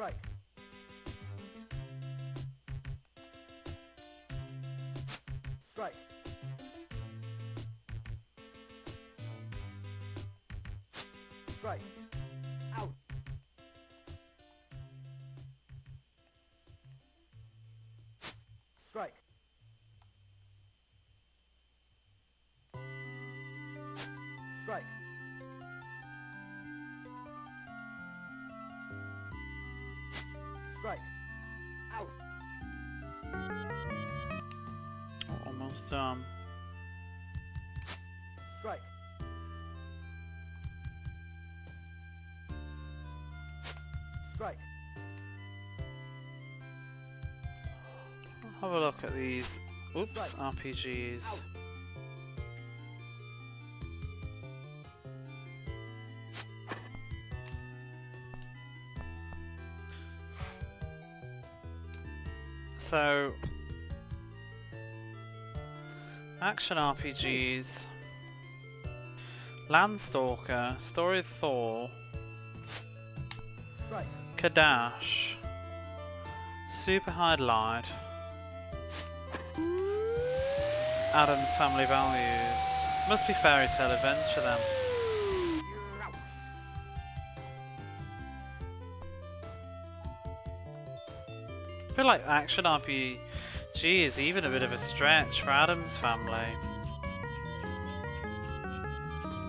Strike. Strike. Strike. Out. Strike. Strike. Strike. Out. Almost done. Strike. Strike. Have a look at these. Oops, Right. RPGs. Out. So, action RPGs, Landstalker, Story of Thor, Strike. Kadash, Super Highlight, Adam's Family Values. Must be Fairy Tale Adventure then. You're out. I feel like action RPG is even a bit of a stretch for Adam's Family.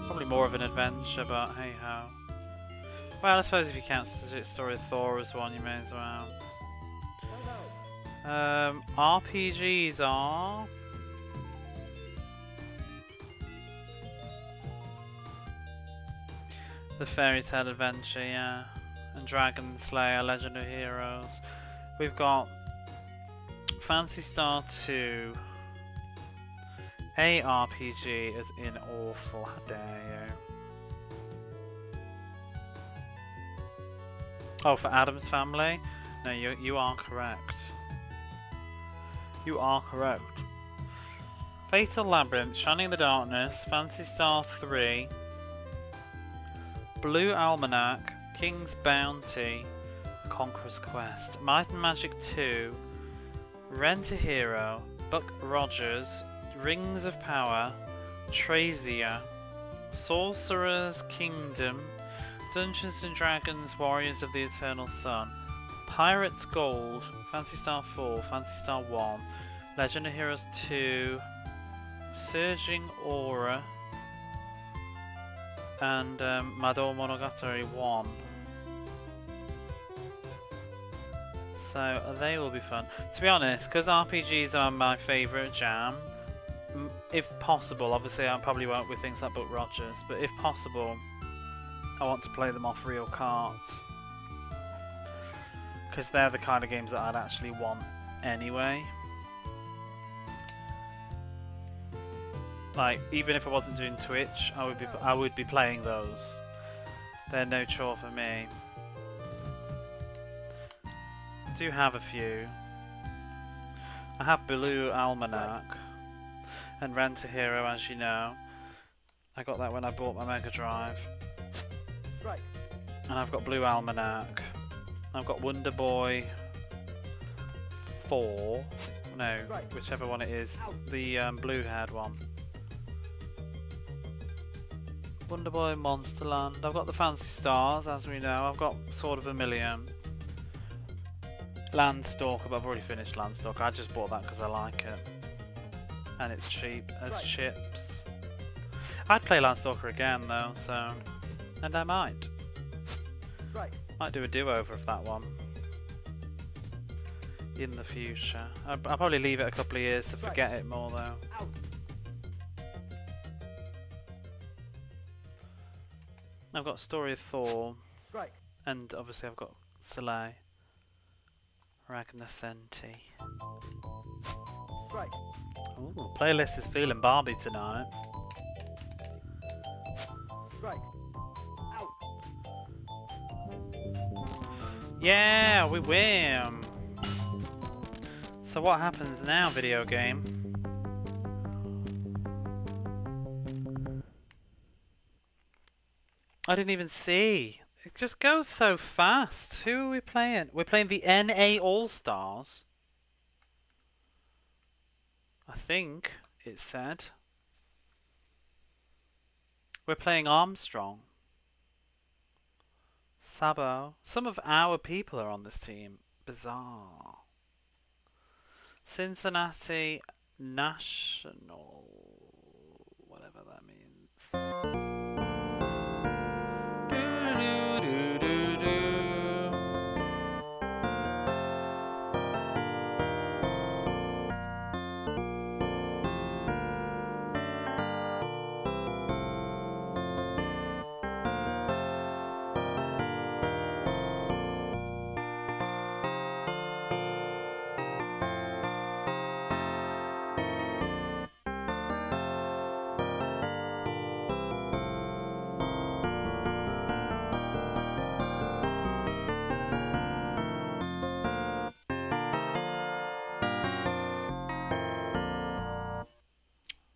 Probably more of an adventure, but hey ho. Well, I suppose if you count Story of Thor as one, you may as well. No, no. RPGs are... The Fairy Tale Adventure, yeah. And Dragon Slayer, Legend of Heroes. We've got Phantasy Star 2. A RPG as in awful, how dare you. Oh, for Adam's Family? No, you are correct. You are correct. Fatal Labyrinth, Shining in the Darkness, Phantasy Star 3, Blue Almanac, King's Bounty, Conqueror's Quest, Might and Magic 2, Rent a Hero, Buck Rogers, Rings of Power, Trazia, Sorcerer's Kingdom, Dungeons and Dragons, Warriors of the Eternal Sun, Pirates Gold, Phantasy Star 4, Phantasy Star 1, Legend of Heroes 2, Surging Aura, and Madou Monogatari 1. So they will be fun. To be honest, because RPGs are my favourite jam, if possible, obviously I probably won't with things like Buck Rogers, but if possible, I want to play them off real cards. Because they're the kind of games that I'd actually want anyway. Like, even if I wasn't doing Twitch, I would be playing those. They're no chore for me. I do have a few. I have Blue Almanac and Rent a Hero, as you know. I got that when I bought my Mega Drive. Right. And I've got Blue Almanac. I've got Wonder Boy 4. No, whichever one it is. The blue-haired one. Wonder Boy, Monsterland. I've got the Fancy Stars, as we know. I've got Sword of Vermilion. Landstalker, but I've already finished Landstalker. I just bought that because I like it. And it's cheap as chips. I'd play Landstalker again though, so... And I might. Might do a do-over of that one. In the future. I'll probably leave it a couple of years to forget it more though. I've got Story of Thor. And obviously I've got Soleil. Ragnarsenti. Ooh, playlist is feeling Barbie tonight. Yeah, we win. So what happens now, video game? I didn't even see. It just goes so fast. Who are we playing? We're playing the NA All-Stars. I think it said. We're playing Armstrong. Sabo. Some of our people are on this team. Bizarre. Cincinnati National. Whatever that means.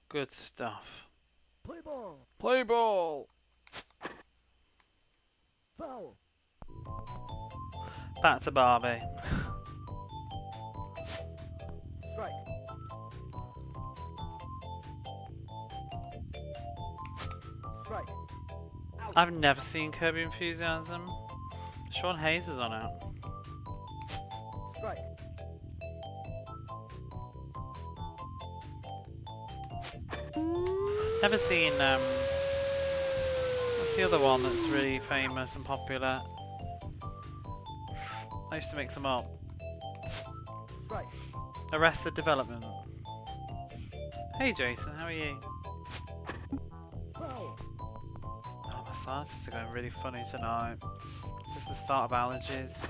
Good stuff. Play ball. Play ball. Foul. Back to Barbie. Strike. Strike. Out. I've never seen Kirby Enthusiasm. Sean Hayes is on it. Strike. Never seen what's the other one that's really famous and popular? I used to mix them up. Strike. Arrested Development. Hey Jason, how are you? Foul. Oh, my sinuses are going really funny tonight. Is this the start of allergies?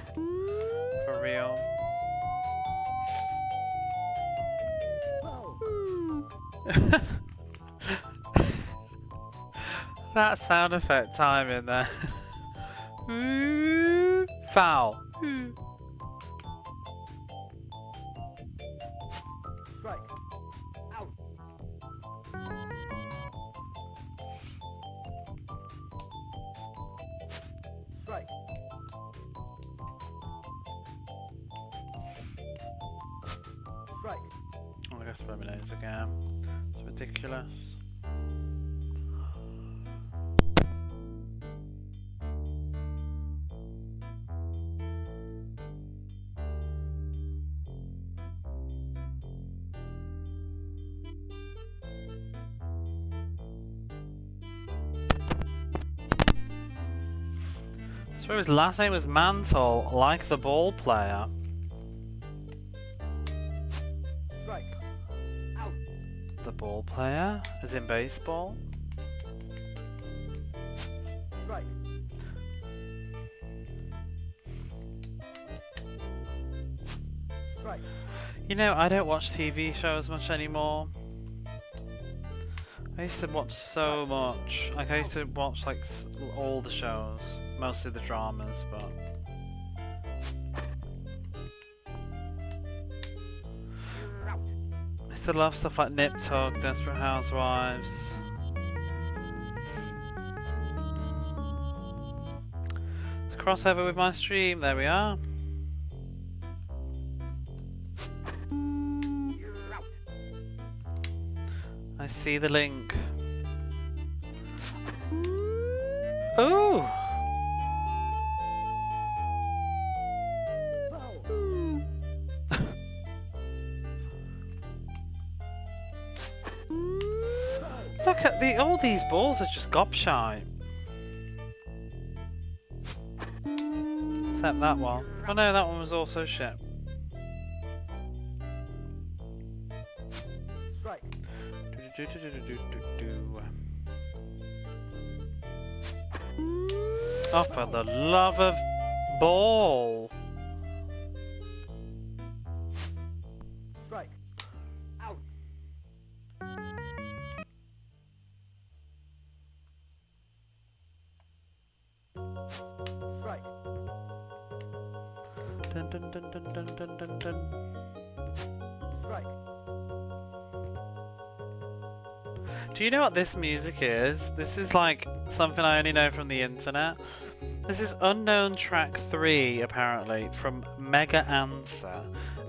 For real? Foul. That sound effect time in there. Foul. Strike. Out. Strike. Strike. I'm gonna go through my nose again. It's ridiculous. So his last name was Mantle, like the ball player. Strike. Out. The ball player, as in baseball. Strike. Strike. You know, I don't watch TV shows much anymore. I used to watch so much. Like, I used to watch, like, all the shows. Mostly the dramas, but... You're out. I still love stuff like Nip Tuck, Desperate Housewives. Crossover with my stream, there we are. You're out. I see the link. Ooh! Foul. Look at all these balls are just gobshite. Except that one. Oh no, that one was also shit. Strike. Oh, for the love of ball! Strike. Out. Strike. Dun, dun, dun, dun, dun, dun, dun, dun. Strike. Do you know what this music is? This is like something I only know from the internet. This is Unknown Track 3, apparently, from Mega Answer.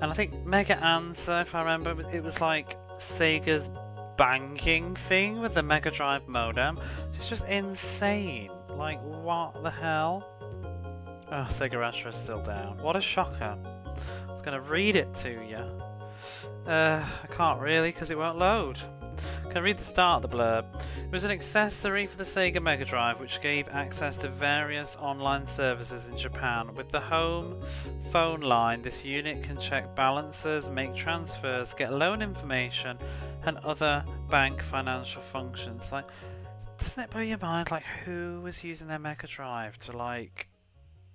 And I think Mega Answer, if I remember, it was like Sega's banking thing with the Mega Drive modem. It's just insane. Like, what the hell? Oh, Sega Retro is still down. What a shocker. I was going to read it to you. I can't really, because it won't load. Can I read the start of the blurb? It was an accessory for the Sega Mega Drive which gave access to various online services in Japan. With the home phone line, this unit can check balances, make transfers, get loan information, and other bank financial functions. Like, doesn't it blow your mind? Like, who was using their Mega Drive to like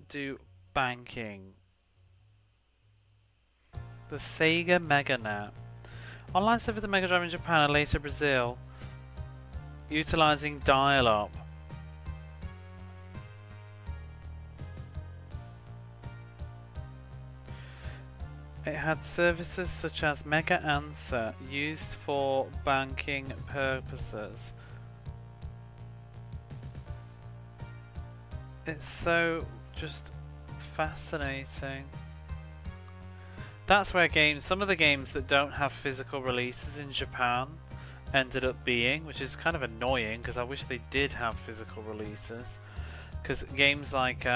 do banking? The Sega MegaNet. Online server for the Mega Drive in Japan and later Brazil, utilising dial-up. It had services such as Mega Answer, used for banking purposes. It's so just fascinating. That's where some of the games that don't have physical releases in Japan ended up being, which is kind of annoying because I wish they did have physical releases. Because games like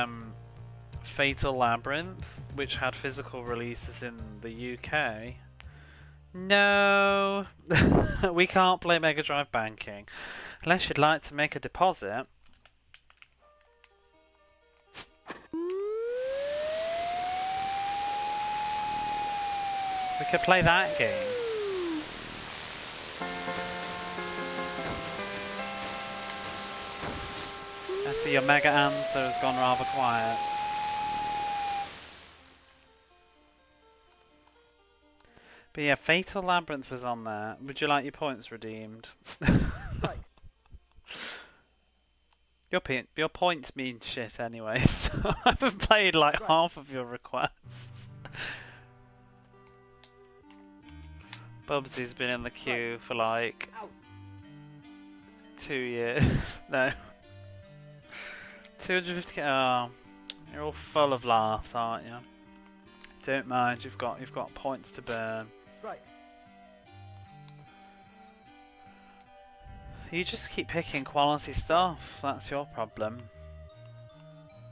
Fatal Labyrinth, which had physical releases in the UK, no, we can't play Mega Drive banking. Unless you'd like to make a deposit. We could play that game. I see your Mega Answer has gone rather quiet. But yeah, Fatal Labyrinth was on there. Would you like your points redeemed? Right. Your points mean shit anyway, so I haven't played like half of your requests. Bubsy's been in the queue for like 2 years. No. 250. Oh, you're all full of laughs, aren't you? Don't mind. You've got points to burn. Right. You just keep picking quality stuff. That's your problem.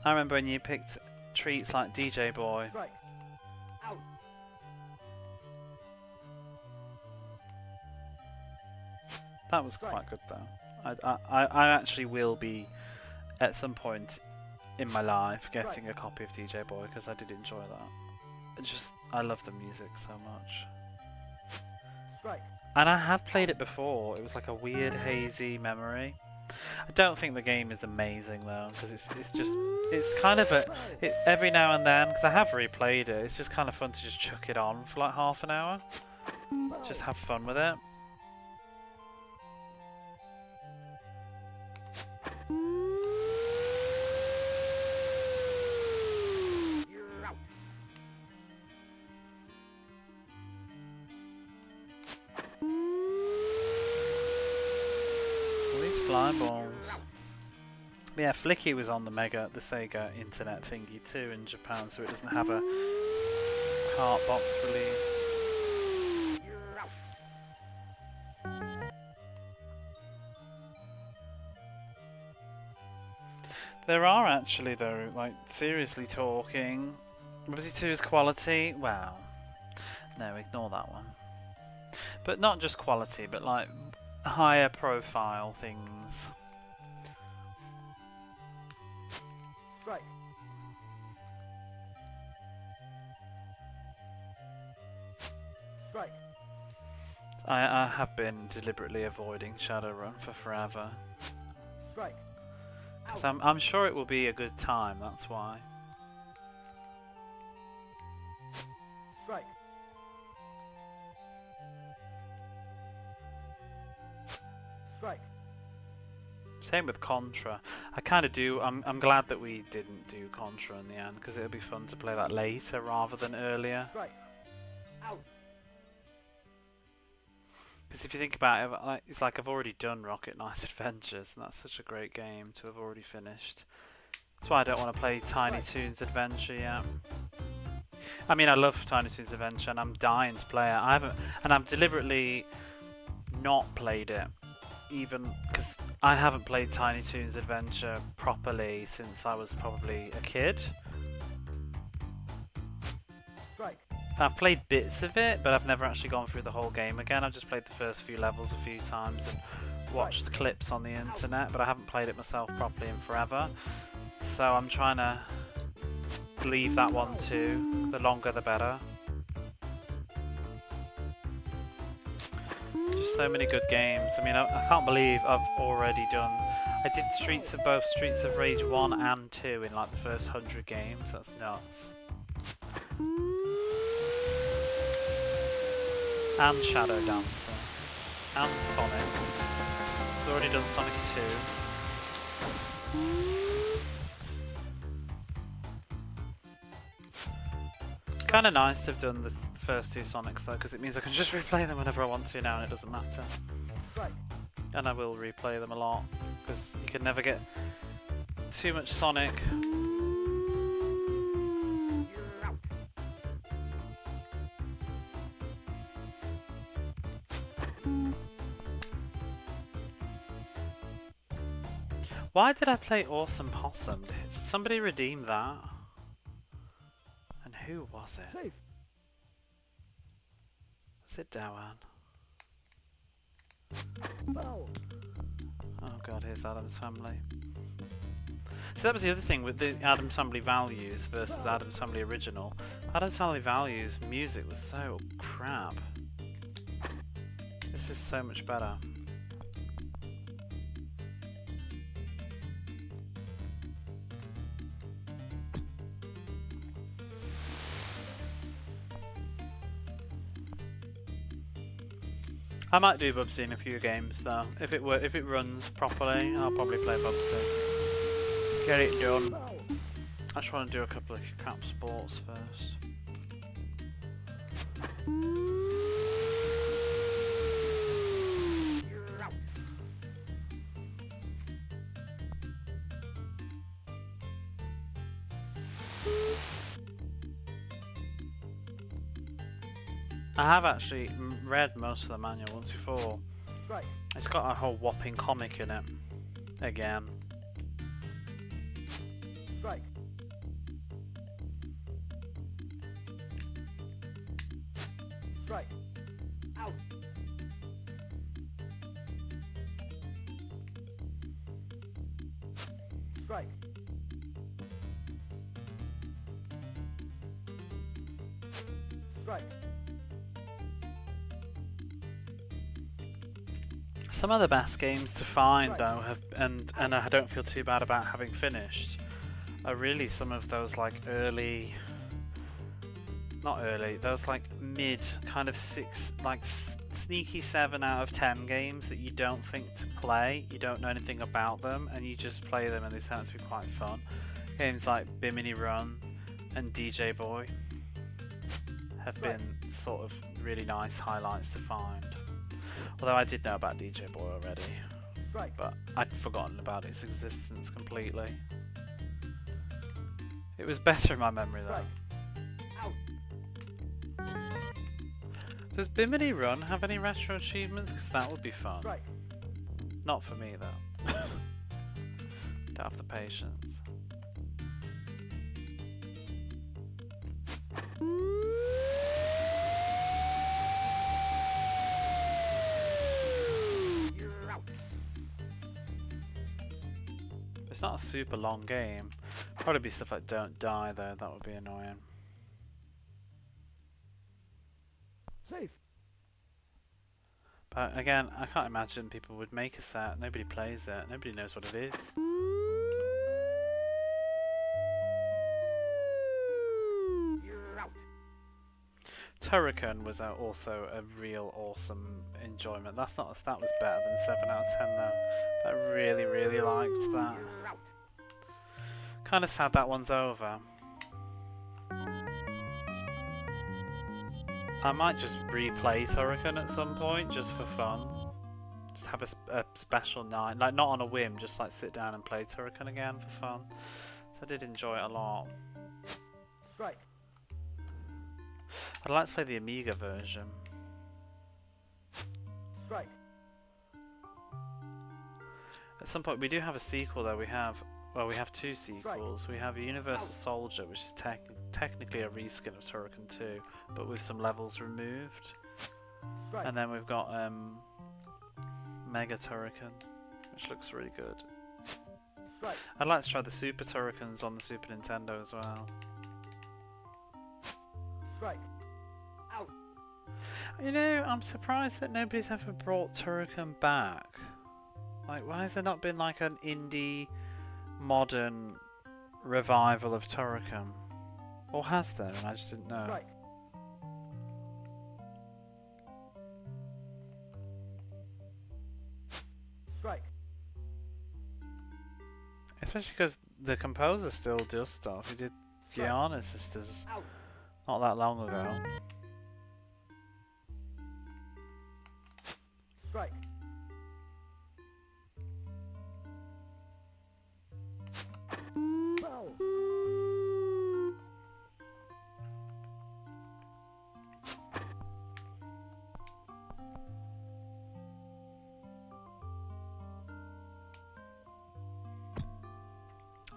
I remember when you picked treats like DJ Boy. Right. Out. That was quite good though. I actually will be at some point in my life getting a copy of DJ Boy because I did enjoy that. I love the music so much. Right. And I had played it before. It was like a weird hazy memory. I don't think the game is amazing though because it's kind of every now and then, because I have replayed it, it's just kind of fun to just chuck it on for like half an hour. Just have fun with it. You're out. All these fly balls. Yeah, Flicky was on the Sega Internet thingy too in Japan, so it doesn't have a cart box release. You're out. There are actually though, like seriously talking, Odyssey 2's quality, well, no, ignore that one. But not just quality, but like higher profile things. Right. Right. I have been deliberately avoiding Shadowrun for forever. Right. Because I'm sure it will be a good time, that's why. Right. Right. Same with Contra. I kind of do. I'm glad that we didn't do Contra in the end because it'll be fun to play that later rather than earlier. Right. Out. Because if you think about it, it's like I've already done Rocket Knight Adventures, and that's such a great game to have already finished. That's why I don't want to play Tiny Toons Adventure yet. I mean, I love Tiny Toons Adventure and I'm dying to play it. I haven't, and I've deliberately not played it, even because I haven't played Tiny Toons Adventure properly since I was probably a kid. Strike. I've played bits of it, but I've never actually gone through the whole game again. I've just played the first few levels a few times and watched clips on the internet, but I haven't played it myself properly in forever. So I'm trying to leave that one too. The longer the better. Just so many good games. I mean, I can't believe I've already done... I did both Streets of Rage 1 and 2 in like the first 100 games. That's nuts. And Shadow Dancer. And Sonic. I've already done Sonic 2. It's kind of nice to have done the first two Sonics though, because it means I can just replay them whenever I want to now and it doesn't matter. And I will replay them a lot, because you can never get too much Sonic. Why did I play Awesome Possum? Did somebody redeem that? And who was it? Safe. Was it Dawan? Foul. Oh god, here's Adam's Family. So that was the other thing with the Adam's Family Values versus Adam's Family Original. Adam's Family Values music was so crap. This is so much better. I might do Bubsy in a few games though. If it runs properly, I'll probably play Bubsy. Get it done. I just want to do a couple of cap sports first. I have actually read most of the manual once before. Right. It's got a whole whopping comic in it. Again. Strike. Strike. Out. Strike. Strike. Some of the best games to find though and I don't feel too bad about having finished are really some of those like those like mid kind of sneaky 7 out of 10 games that you don't think to play, you don't know anything about them and you just play them and they turn out to be quite fun. Games like Bimini Run and DJ Boy have been sort of really nice highlights to find. Although I did know about DJ Boy already, but I'd forgotten about its existence completely. It was better in my memory though. Does Bimini Run have any retro achievements? Because that would be fun. Not for me though. Don't have the patience. It's not a super long game. Probably be stuff like Don't Die though, that would be annoying. Safe. But again, I can't imagine people would make a set, nobody plays it, nobody knows what it is. Turrican was also a real awesome enjoyment. That was better than 7 out of 10 though. I really liked that. Kind of sad that one's over. I might just replay Turrican at some point just for fun. Just have a special night, like not on a whim, just like sit down and play Turrican again for fun. So I did enjoy it a lot. Right. I'd like to play the Amiga version. Right. At some point, we do have a sequel though. We have two sequels. We have Universal Soldier, which is technically a reskin of Turrican 2, but with some levels removed. Right. And then we've got Mega Turrican, which looks really good. Right. I'd like to try the Super Turricans on the Super Nintendo as well. Right. Out. You know, I'm surprised that nobody's ever brought Turrican back. Like, why has there not been like an indie modern revival of Turrican? Or has there? And I just didn't know. Right. Right. Especially because the composer still does stuff. He did Gianna Sisters Out. not that long ago. Right. Bow.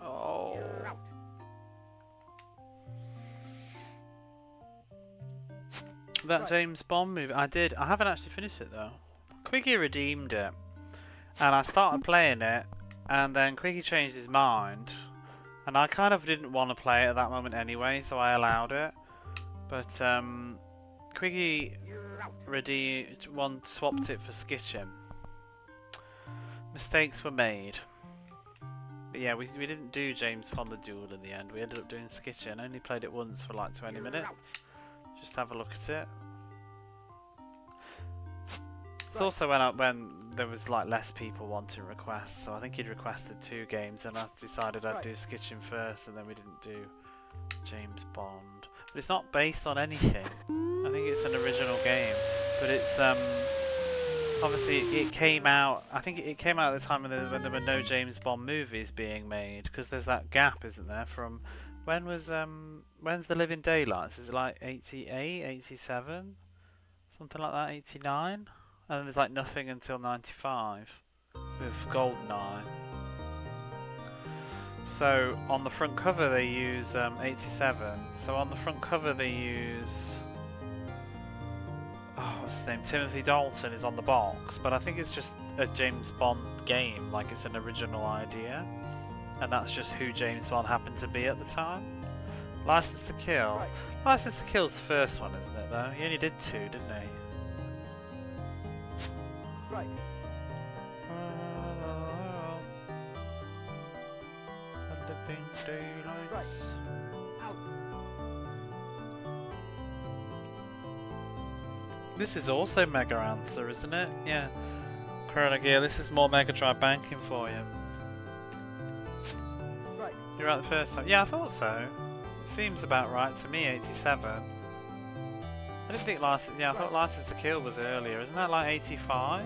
Oh. You're out. That Right. James Bond movie, I did. I haven't actually finished it though. Quickie redeemed it, and I started playing it, and then Quickie changed his mind, and I kind of didn't want to play it at that moment anyway, so I allowed it. But Quickie You're out. swapped it for Skitching. Mistakes were made. But yeah, we didn't do James Bond the Duel in the end. We ended up doing Skitching. I only played it once for like 20 minutes. Just have a look at it. It's also when there was like less people wanting requests, so I think he'd requested 2 games, and I decided I'd do Skitching first, and then we didn't do James Bond. But it's not based on anything. I think it's an original game, but it's obviously it came out. I think it came out at the time when there were no James Bond movies being made, because there's that gap, isn't there? From when's The Living Daylights? Is it like 88, 87? Something like that, 89? And then there's like nothing until 95 with GoldenEye. So on the front cover they use 87. So on the front cover they use, what's his name? Timothy Dalton is on the box, but I think it's just a James Bond game, like it's an original idea, and that's just who James Bond happened to be at the time. License to Kill. Right. License to Kill's the first one, isn't it? Though he only did 2, didn't he? Right. Right. Out. This is also Mega Answer, isn't it? Yeah. Chrono Gear, this is more Mega Drive banking for you. Right. You're right the first time. Yeah, I thought so. It seems about right to me, 87. I didn't think I thought License to Kill was earlier. Isn't that like 85?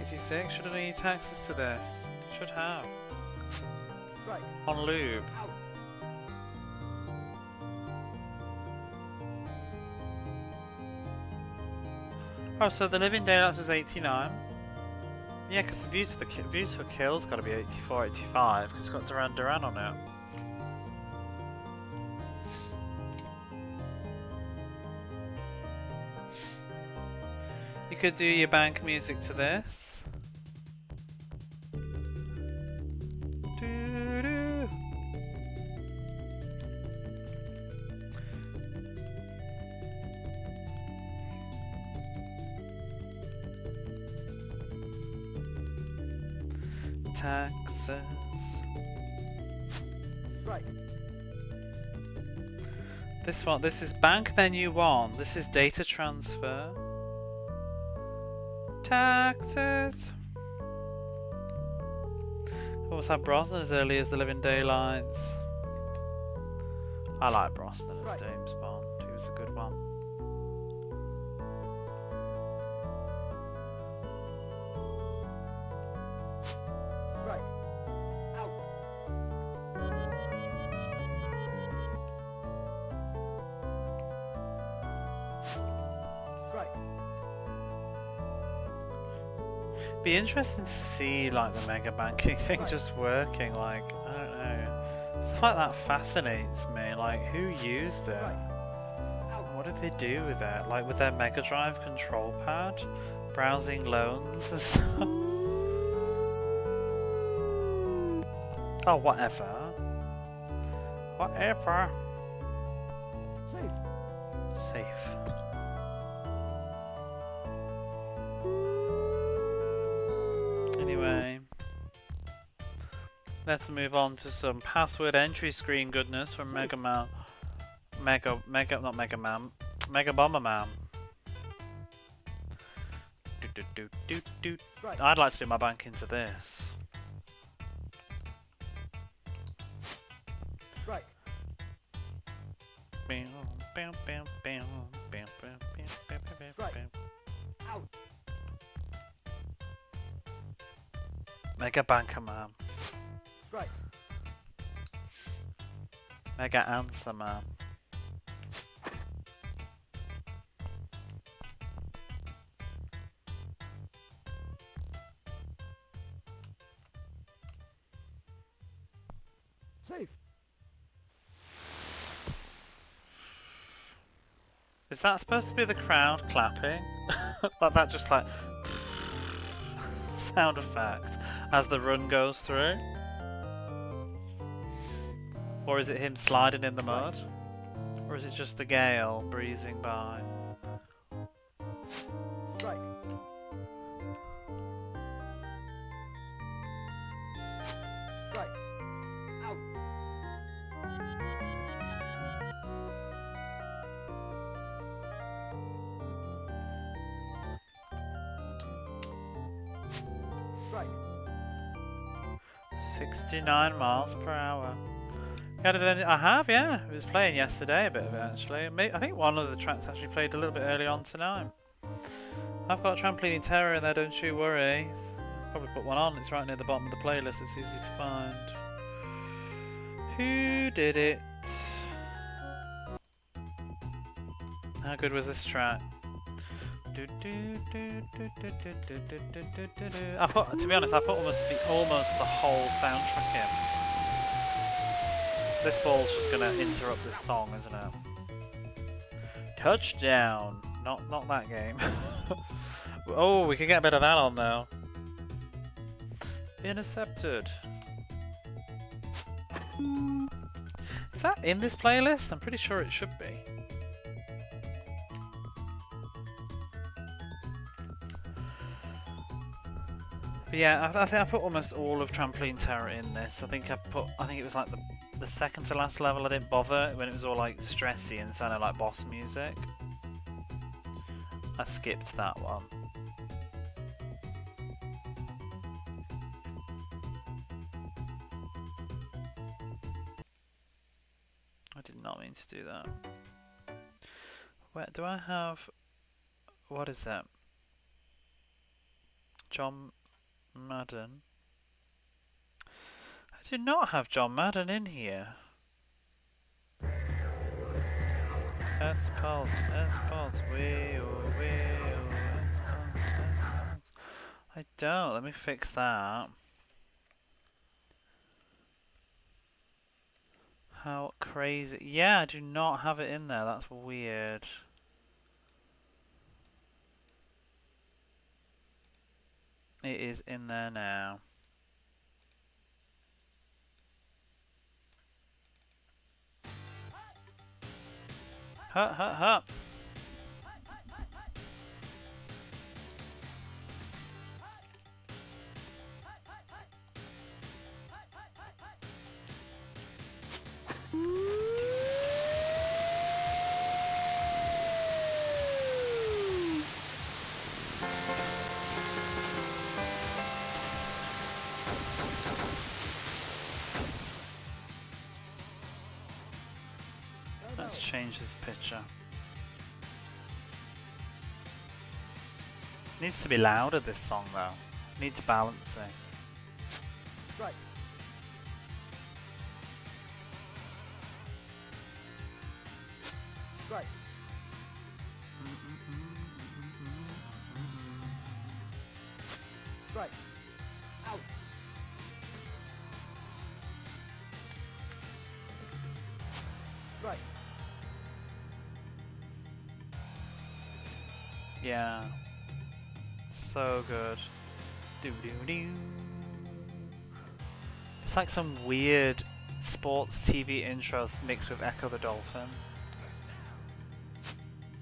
86? Should have any taxes to this. Should have. Right. On lube. Out. Oh, so The Living Daylights was 89. Yeah, because the View to a Kill's got to be 84, 85, because it's got Duran Duran on it. You could do your bank music to this. Doo-doo. Taxes. Right. This is bank menu 1. This is data transfer. Taxes. Also had Brosnan as early as The Living Daylights. I like Brosnan as James Bond. He was a good one. Right. Out. Be interesting to see like the mega banking thing just working. Like I don't know, stuff like that fascinates me. Like who used it? What did they do with it? Like with their Mega Drive control pad, browsing loans and stuff. Oh, whatever. Whatever. Safe. Anyway, let's move on to some password entry screen goodness from Mega Man. Mega Bomberman. Right. I'd like to do my bank into this. Right. Right. Out. Mega Banker Man. Right. Mega Answer Man. Safe. Is that supposed to be the crowd clapping? Like that just like sound effect as the run goes through? Or is it him sliding in the mud? Or is it just the gale breezing by? Right. Right. Out. Right. 69 miles per hour. I have, yeah. It was playing yesterday a bit of it actually. I think one of the tracks actually played a little bit early on tonight. I've got Trampolining Terror in there, don't you worry. I'll probably put one on, it's right near the bottom of the playlist, it's easy to find. Who did it? How good was this track? To be honest, I put almost the whole soundtrack in. This ball's just gonna interrupt this song, isn't it? Touchdown! Not that game. Oh, we can get a bit of that on though. Intercepted. Is that in this playlist? I'm pretty sure it should be. But yeah, I think I put almost all of Trampoline Terror in this. I think it was like the second to last level I didn't bother when it was all like stressy and sounded like boss music. I skipped that one. I did not mean to do that. Where do I have... What is that? John Madden? I do not have John Madden in here. S-Pulse, S-Pulse, S-Pulse, S-Pulse. I don't, let me fix that. How crazy. Yeah, I do not have it in there, that's weird. It is in there now. Hut, hut, hut. Let's change this picture. Needs to be louder, this song though. Needs balancing. Right. Right. Right. Right. Out. Right. Yeah. So good. Doo doo doo. It's like some weird sports TV intro mixed with Echo the Dolphin.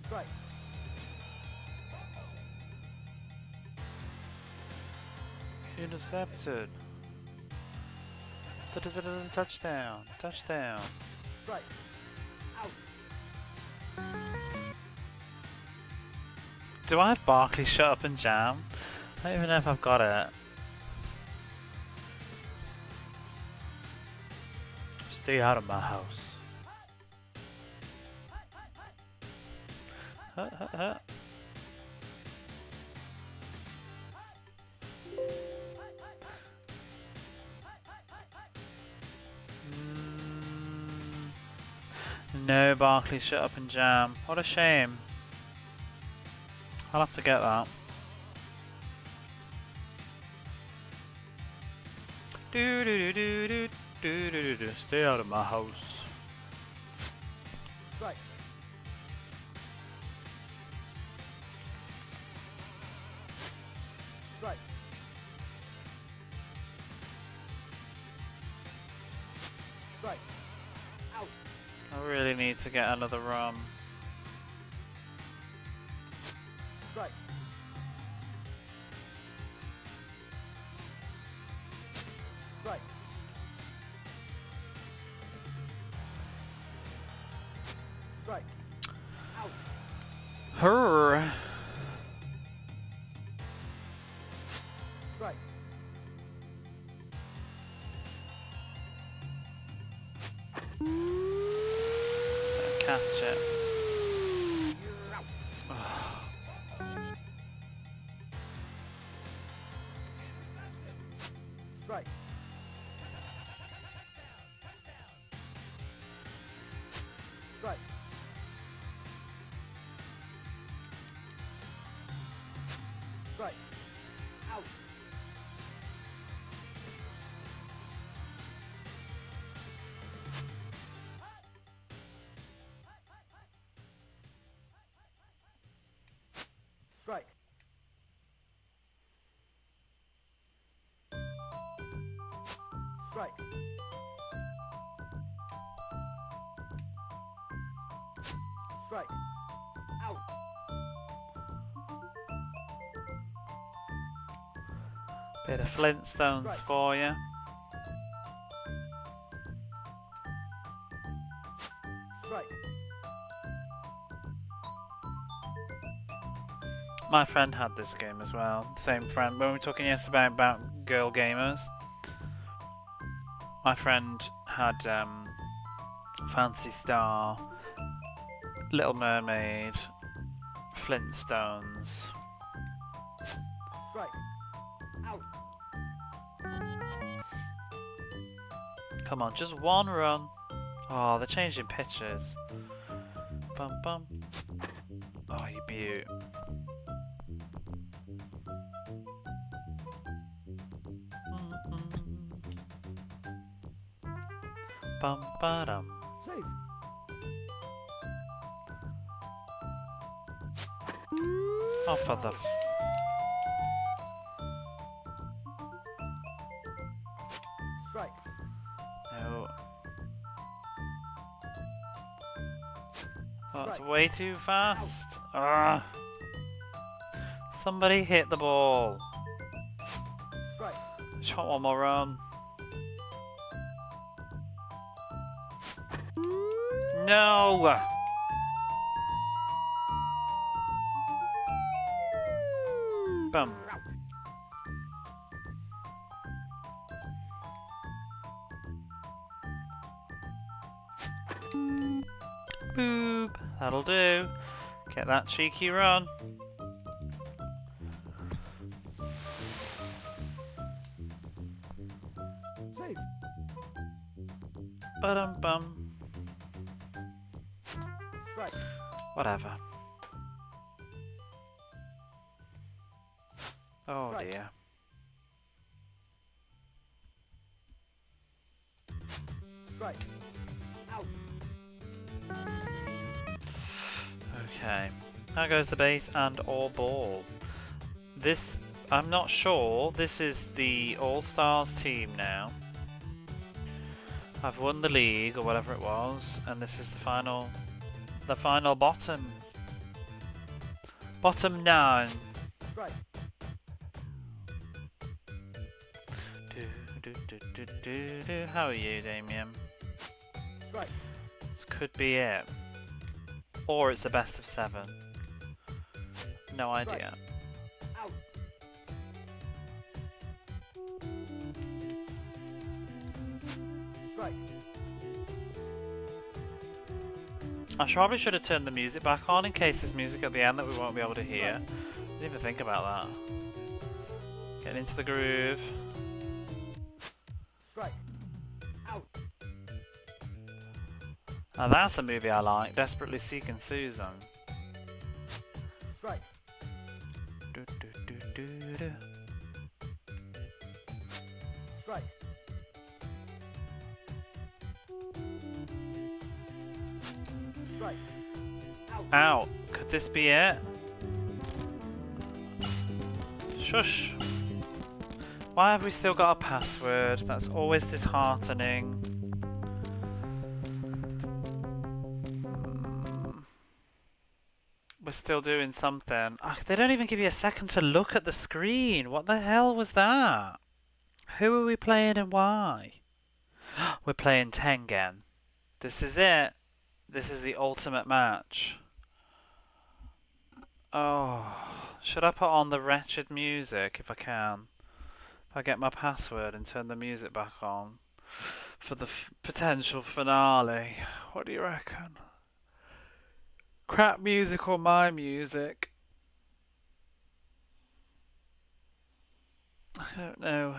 Right. Intercepted. Touchdown. Touchdown. Right. Out. Do I have Barkley shut up and jam? I don't even know if I've got it. Stay out of my house. Huh, huh, huh. No, Barkley, shut up and jam. What a shame. I'll have to get that. Do do do do do do do do. Stay out of my house. Right. Right. Right. Out. I really need to get another rum. Right. Right. Right. Out. Her. Right. Catch it. Right. Right. Right. Out. Right. Right. Right. Out. Bit of Flintstones Right. for you. Right. My friend had this game as well. Same friend. When we were talking yesterday about girl gamers, my friend had Fancy Star, Little Mermaid, Flintstones. Right. Out. Come on, just one run. Oh, they're changing pitches. Bum bum. Oh, you beaut. Bum ba dum. Safe. Oh, for the. Right. No. Oh, it's Right. way too fast. Ah. Somebody hit the ball. Right. Just want one more run. No. Bum. Boop. That'll do. Get that cheeky run. Safe. Ba-dum bum. Right. Whatever. Oh Right. dear. Right. Out. Okay. How goes the base and or ball? This, I'm not sure. This is the All-Stars team now. I've won the league or whatever it was, and this is the final bottom. Bottom 9. Right. How are you, Damien? Right. This could be it. Or it's a best of 7. No idea. Out. Right. I probably should have turned the music back on in case there's music at the end that we won't be able to hear. Right. Didn't even think about that. Getting into the groove. Right. Out. Now that's a movie I like. Desperately Seeking Susan. Right. Do, do, do, do, do. Right. Right. Out. Out. Could this be it? Shush. Why have we still got a password? That's always disheartening. We're still doing something. They don't even give you a second to look at the screen. What the hell was that? Who are we playing and why? We're playing Tengen. This is it. This is the ultimate match. Oh, should I put on the wretched music if I can? If I get my password and turn the music back on for the potential finale. What do you reckon? Crap music or my music? I don't know.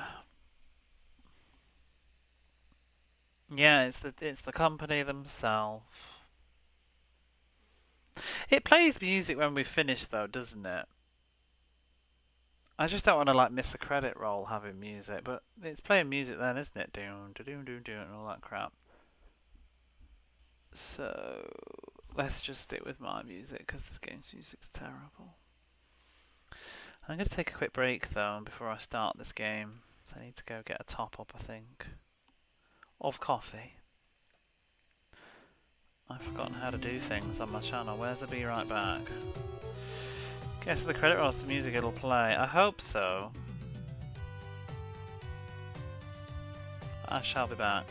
Yeah, it's the company themselves. It plays music when we finish though, doesn't it? I just don't want to like miss a credit roll having music, but it's playing music then, isn't it? Doom, doom, doom, doom, and all that crap. So let's just stick with my music because this game's music's terrible. I'm going to take a quick break though before I start this game. So I need to go get a top up, I think, of coffee. I've forgotten how to do things on my channel. Where's the Be Right Back? Okay, so the credit rolls, the music it'll play. I hope so. I shall be back.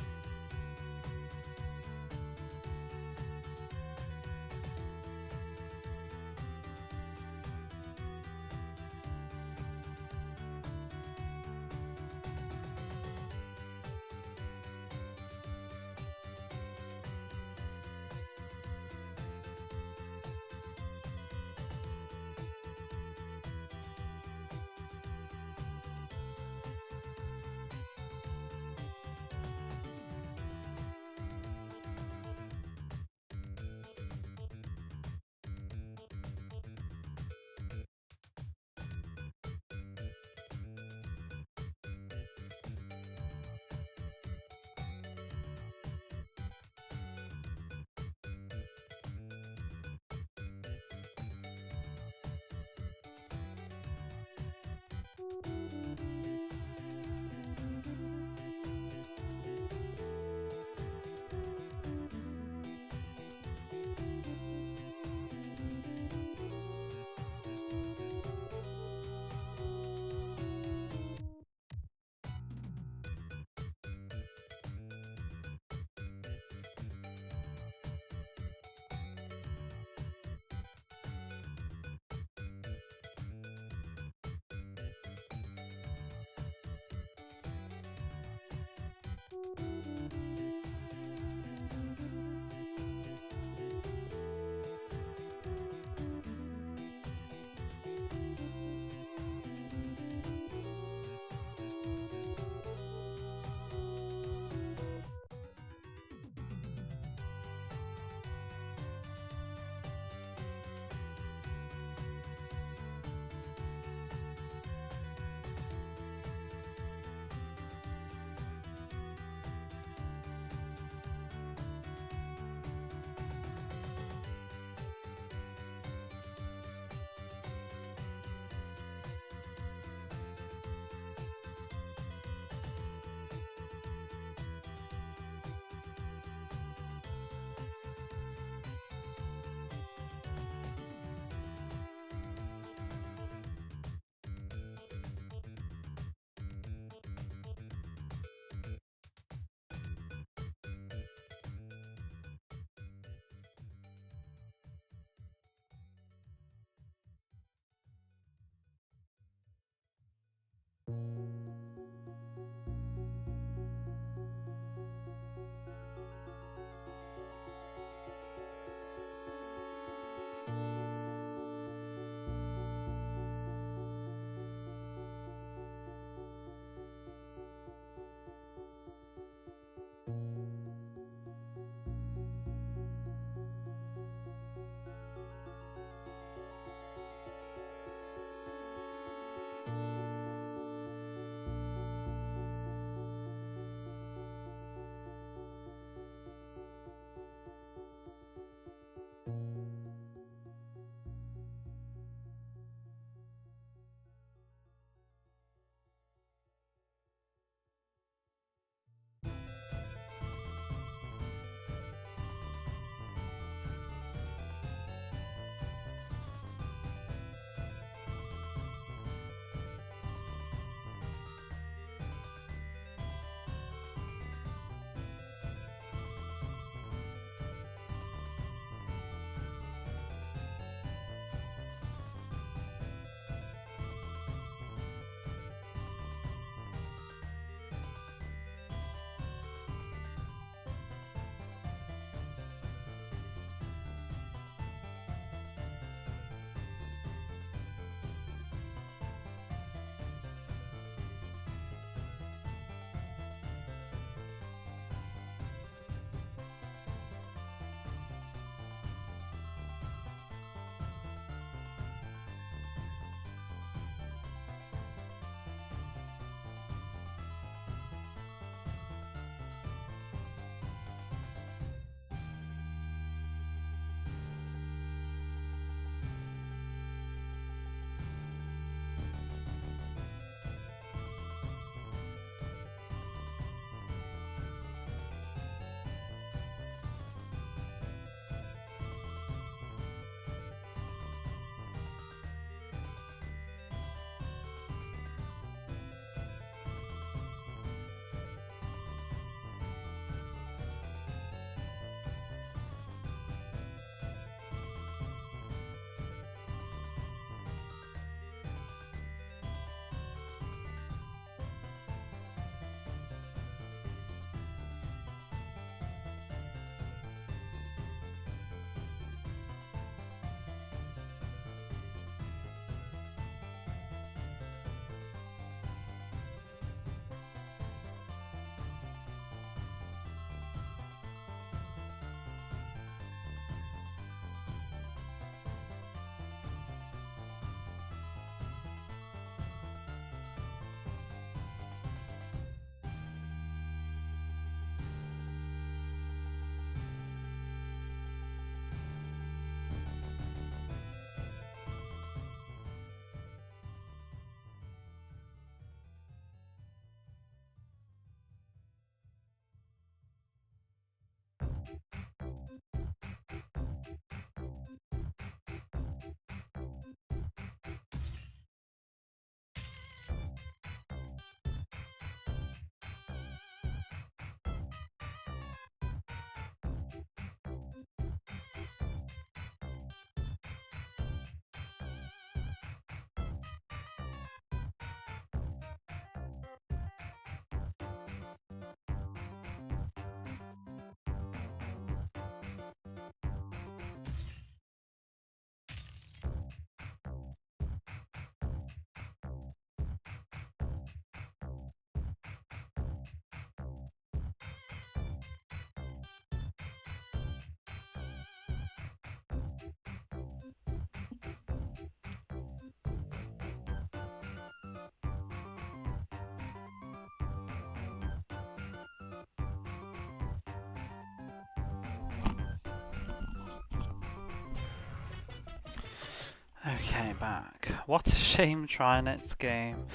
Okay, back. What a shame trying its game.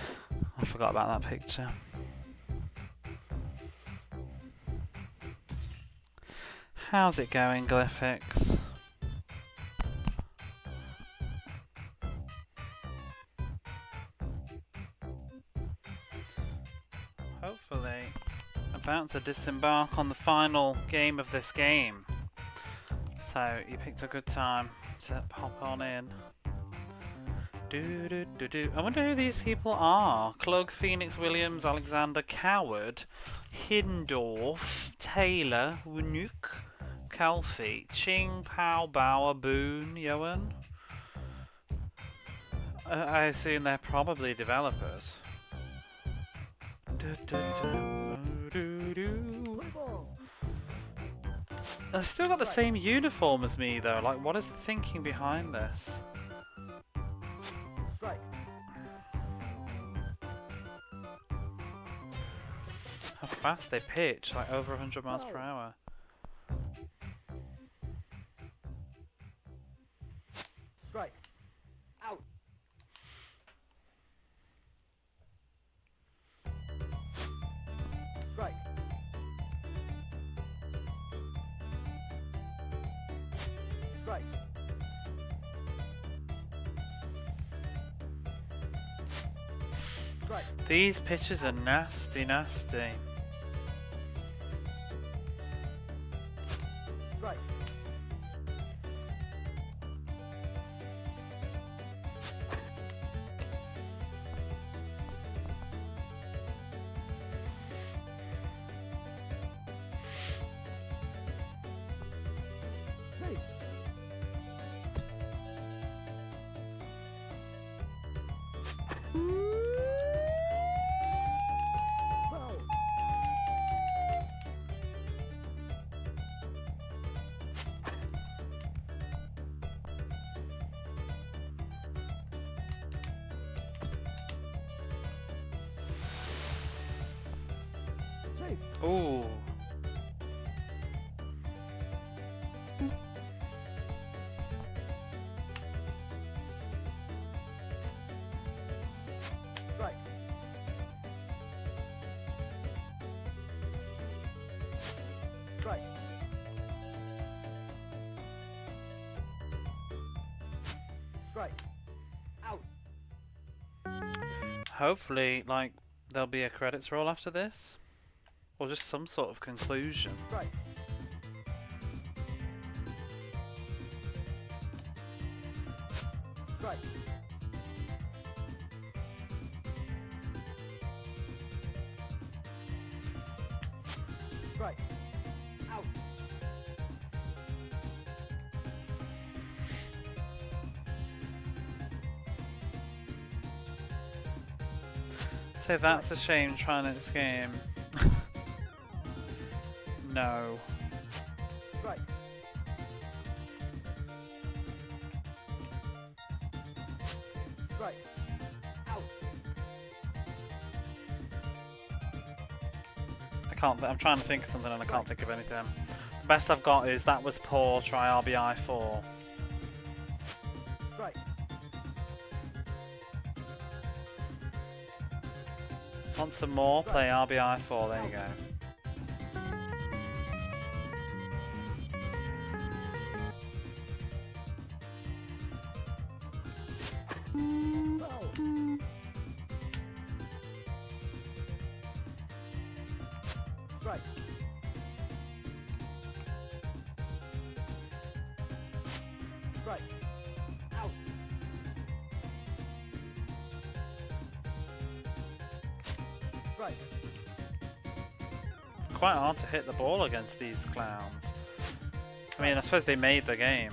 I forgot about that picture. How's it going, Glyphix? Hopefully, about to disembark on the final game of this game. So, you picked a good time to pop on in. I wonder who these people are. Klug, Phoenix, Williams, Alexander, Coward, Hindorf, Taylor, Wunuk, Calfee, Ching, Pao, Bauer, Boone, Yoan. I assume they're probably developers. They've still got the same uniform as me though. Like, what is the thinking behind this? Right. How fast they pitch, like over 100 miles per hour. Right. Out. Right. Right. Right. These pitches are nasty, nasty. Right. Hey. Wow. Hey. Ooh. Right. Right. Right. Out. Hopefully, like, there'll be a credits roll after this. Or just some sort of conclusion. Right. Right. Right. Out. So that's a shame trying this game. No. Right. Right. Out. I can't. I'm trying to think of something and I can't think of anything. The best I've got is that was poor. Try R.B.I. 4. Right. Want some more? Play R.B.I. 4. There you go. Wow. Right. Right. Out. Right. Quite hard to hit the ball against these clowns. I mean, I suppose they made the game.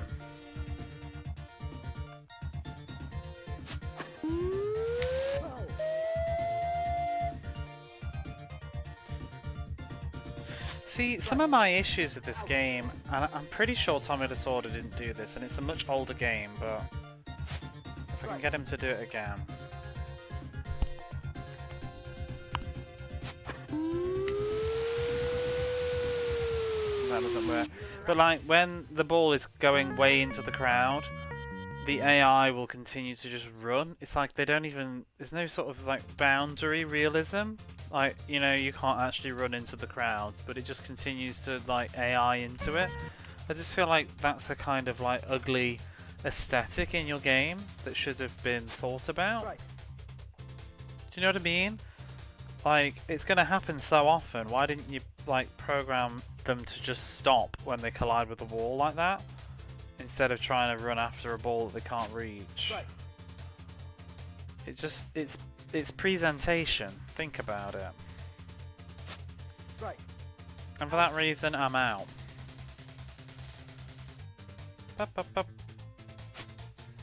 Wow. See, some of my issues with this game, and I'm pretty sure Tommy Lasorda didn't do this, and it's a much older game, but if I can get him to do it again. That doesn't work. But like, when the ball is going way into the crowd, the AI will continue to just run. It's like they don't even, there's no sort of like boundary realism. Like, you know, you can't actually run into the crowd, but it just continues to like AI into it. I just feel like that's a kind of like ugly aesthetic in your game that should have been thought about. Right. Do you know what I mean? Like, it's going to happen so often. Why didn't you like program them to just stop when they collide with the wall like that, instead of trying to run after a ball that they can't reach? Right. It just, it's presentation. Think about it. Right. And for that reason, I'm out. Bup, bup, bup.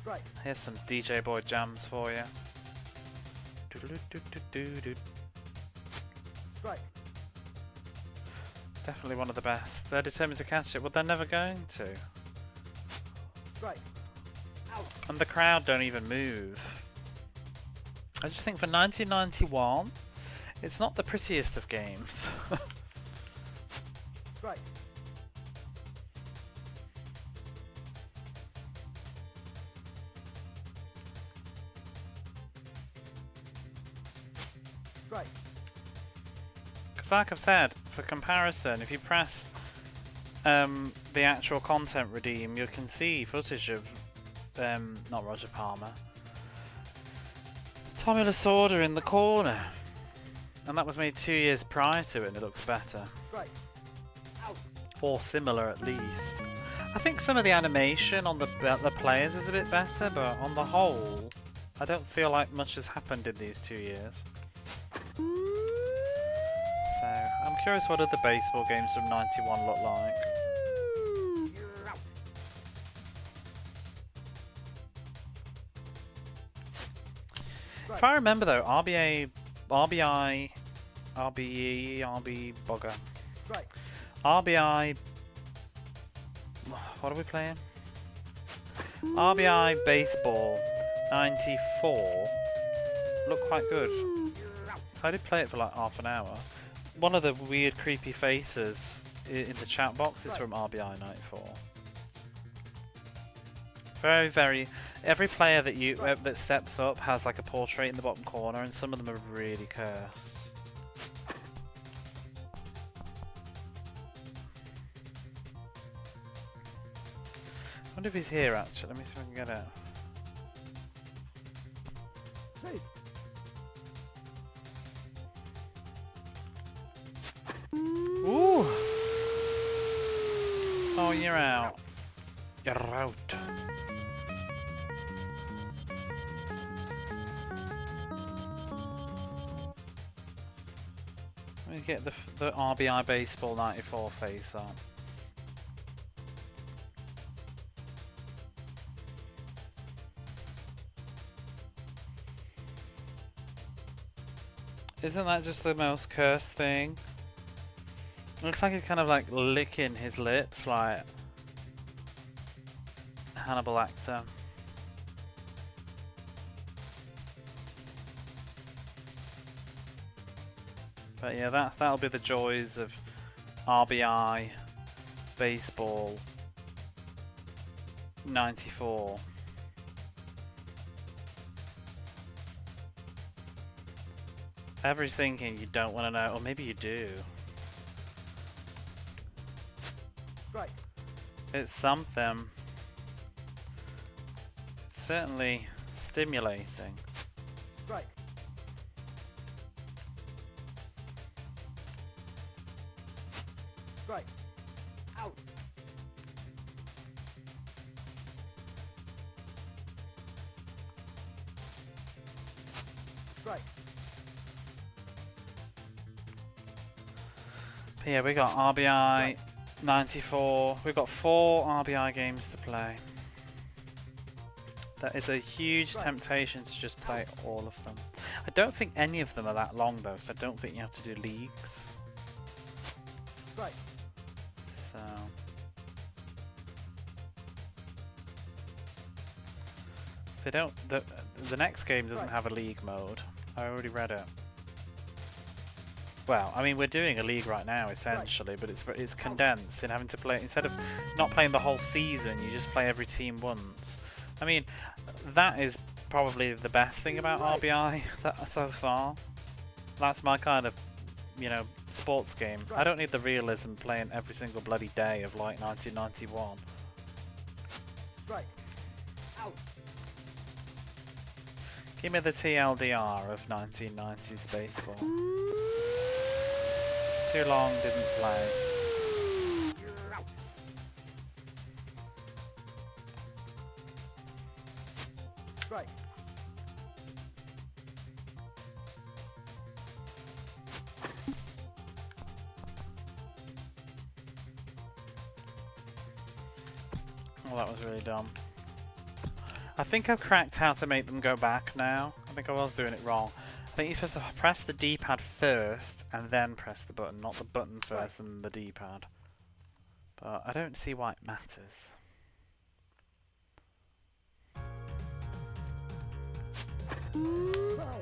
Right. Here's some DJ Boy jams for you. Doo-doo-doo-doo-doo-doo. Right. Definitely one of the best. They're determined to catch it. Well, they're never going to. Right. Out. And the crowd don't even move. I just think for 1991, it's not the prettiest of games. Right. Right. Because like I've said, for comparison, if you press the actual content redeem, you can see footage of, not Roger Palmer, Tommy Lasorda in the corner. And that was made 2 years prior to it, and it looks better. Right. Out. Or similar, at least. I think some of the animation on the players is a bit better, but on the whole, I don't feel like much has happened in these 2 years. So, I'm curious what other baseball games from 91 look like. You're out. If I remember though, R.B.I, bugger. Right. R.B.I, what are we playing? R.B.I Baseball 94 looked quite good. You're out. So I did play it for like half an hour. One of the weird creepy faces in the chat box is from R.B.I 94. Very, very. Every player that that steps up has like a portrait in the bottom corner, and some of them are really cursed. I wonder if he's here actually. Let me see if I can get it. Hey. Ooh! Oh, you're out. You're out. Let me get the R.B.I Baseball 94 face on. Isn't that just the most cursed thing? Looks like he's kind of like licking his lips like Hannibal Lecter. But yeah, that'll be the joys of R.B.I Baseball 94. Everybody's thinking you don't want to know, or maybe you do. Right. It's something. It's certainly stimulating. Right. Right. Out. Right. But yeah, we got R.B.I 94. We've got 4 R.B.I games to play. That is a huge temptation to just play all of them. I don't think any of them are that long though, so I don't think you have to do leagues. Right. So they don't. The next game doesn't have a league mode. I already read it. Well, I mean, we're doing a league right now essentially, but it's condensed in having to play, instead of not playing the whole season, you just play every team once. I mean, that is probably the best thing about R.B.I. So far. That's my kind of, you know, sports game. I don't need the realism playing every single bloody day of like 1991. Right. Out. Give me the TLDR of 1990s baseball. Too long, didn't play. You're out. Right. Well, that was really dumb. I think I've cracked how to make them go back now. I think I was doing it wrong. I think you're supposed to press the D-pad first and then press the button, not the button first and the D-pad. But I don't see why it matters. Bow.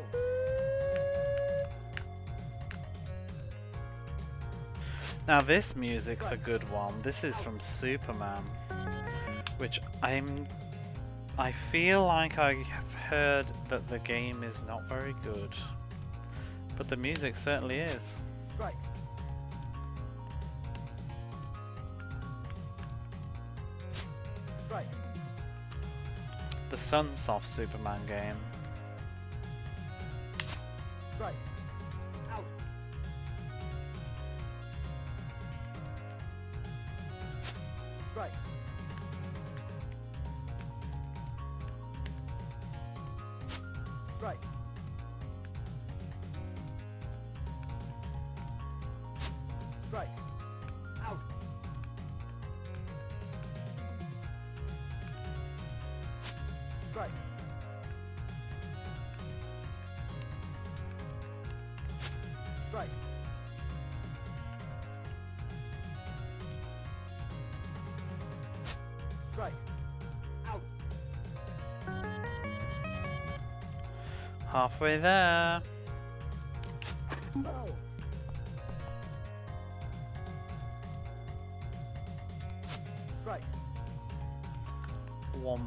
Now this music's a good one. This is from Superman, which I feel like I have heard that the game is not very good, but the music certainly is. Right. Right. The Sunsoft Superman game. Right. Out. Right. Right. Right. Out. Right. Right. Right. Out. Halfway there. Bow. Right. Womp.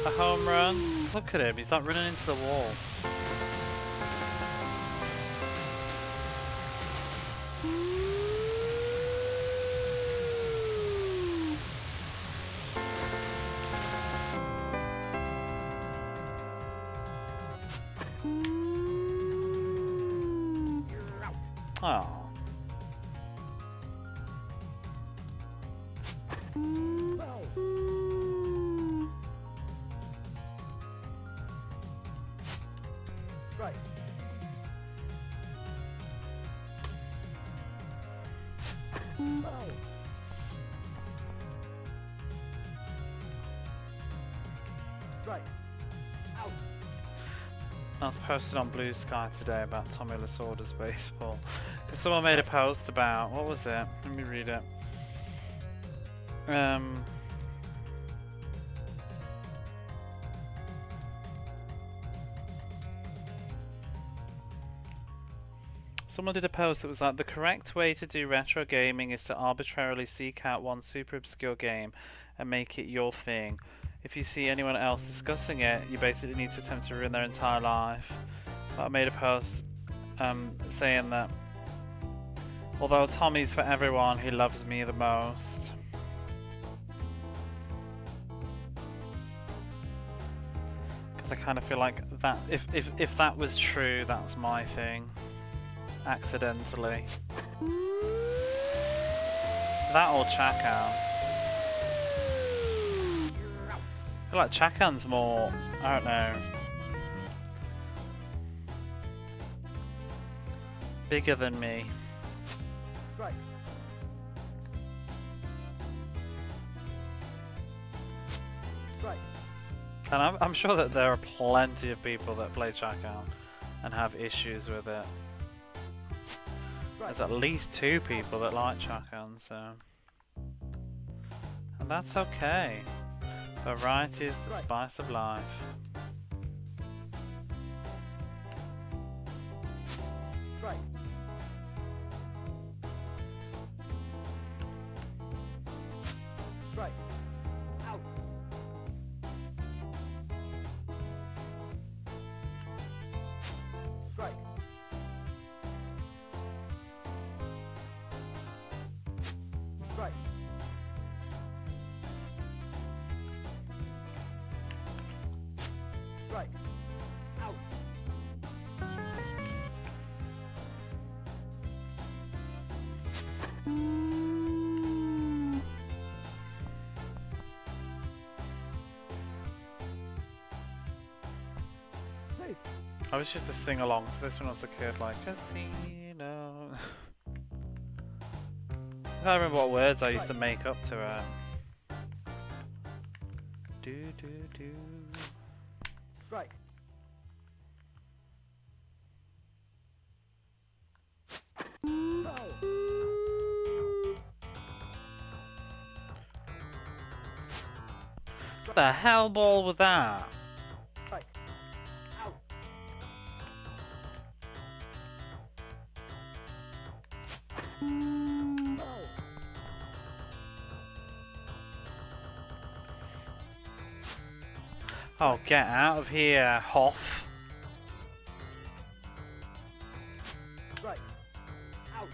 A home run. Look at him, he's like running into the wall. You're out. Oh. Bow. Right. Bow. Right. Out. I was posted on Bluesky today about Tommy Lasorda's baseball. Because someone made a post about, what was it? Let me read it. Someone did a post that was like, the correct way to do retro gaming is to arbitrarily seek out one super obscure game and make it your thing. If you see anyone else discussing it, you basically need to attempt to ruin their entire life. But I made a post saying that although Tommy's for everyone, he loves me the most. Because I kind of feel like that if that was true, that's my thing. Accidentally. That or Chakan. I feel like Chakan's more, I don't know, bigger than me. Right. Right. And I'm sure that there are plenty of people that play Chakan and have issues with it. There's at least 2 people that like Chakan, so... And that's okay. Variety is the spice of life. Right. Right. Out. Hey. I was just to sing along to this when I was a kid, like casino. I can't remember what words I used to make up to it. Do do do. Right. No. What the hell ball was that? Right. Out. No. Oh, get out of here, Hoff. Right. Out.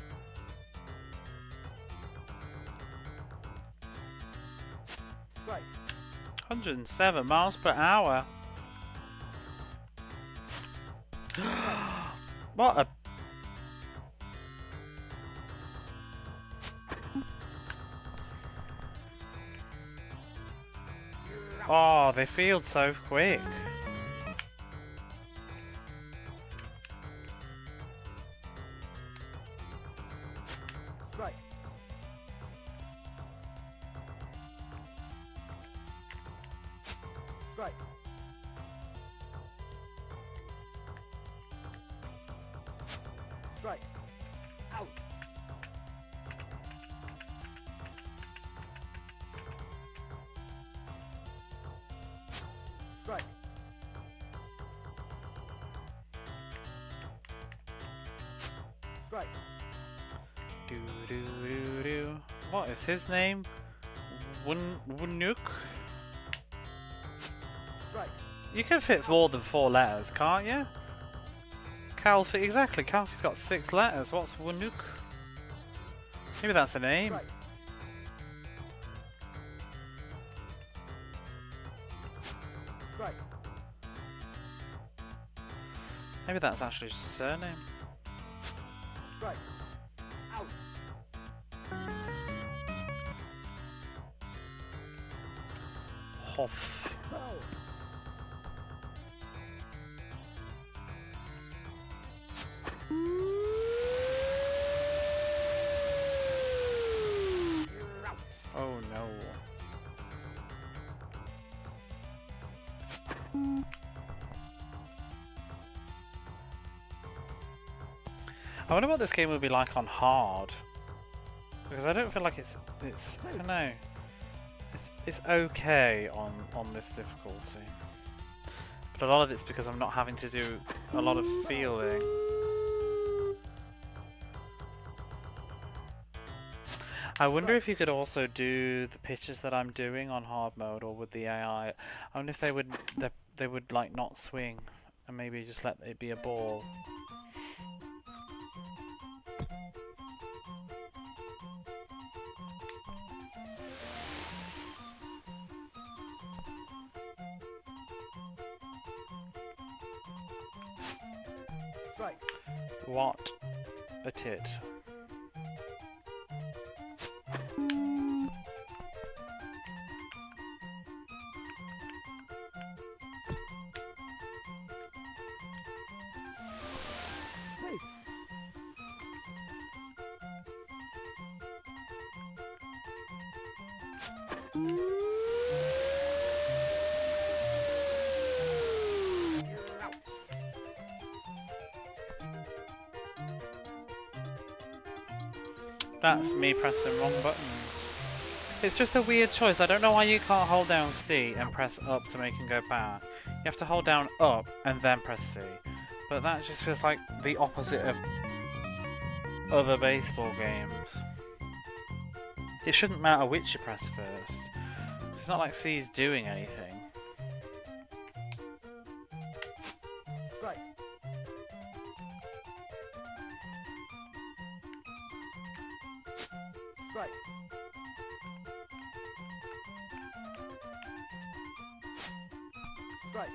107 miles per hour. What a... Oh, they field so quick. Right. Right. Right. Out. Right. Right. Do do do do. What is his name? Wunuk? Right. You can fit more than 4 letters, can't you? Calfee, exactly. Calfee's got 6 letters. What's Wunuk? Maybe that's a name. Right. Right. Maybe that's actually just a surname. Right. Out. Hoff. No. You're out. Oh no. I wonder what this game would be like on hard. Because I don't feel like it's I don't know. It's okay on this difficulty. But a lot of it's because I'm not having to do a lot of feeling. I wonder if you could also do the pitches that I'm doing on hard mode or with the AI. I wonder if they would like not swing and maybe just let it be a ball. Right. What a tit. Wait. You're out. That's me pressing wrong buttons. It's just a weird choice. I don't know why you can't hold down C and press up to make him go back. You have to hold down up and then press C. But that just feels like the opposite of other baseball games. It shouldn't matter which you press first. It's not like C's doing anything. Right. Right. Right.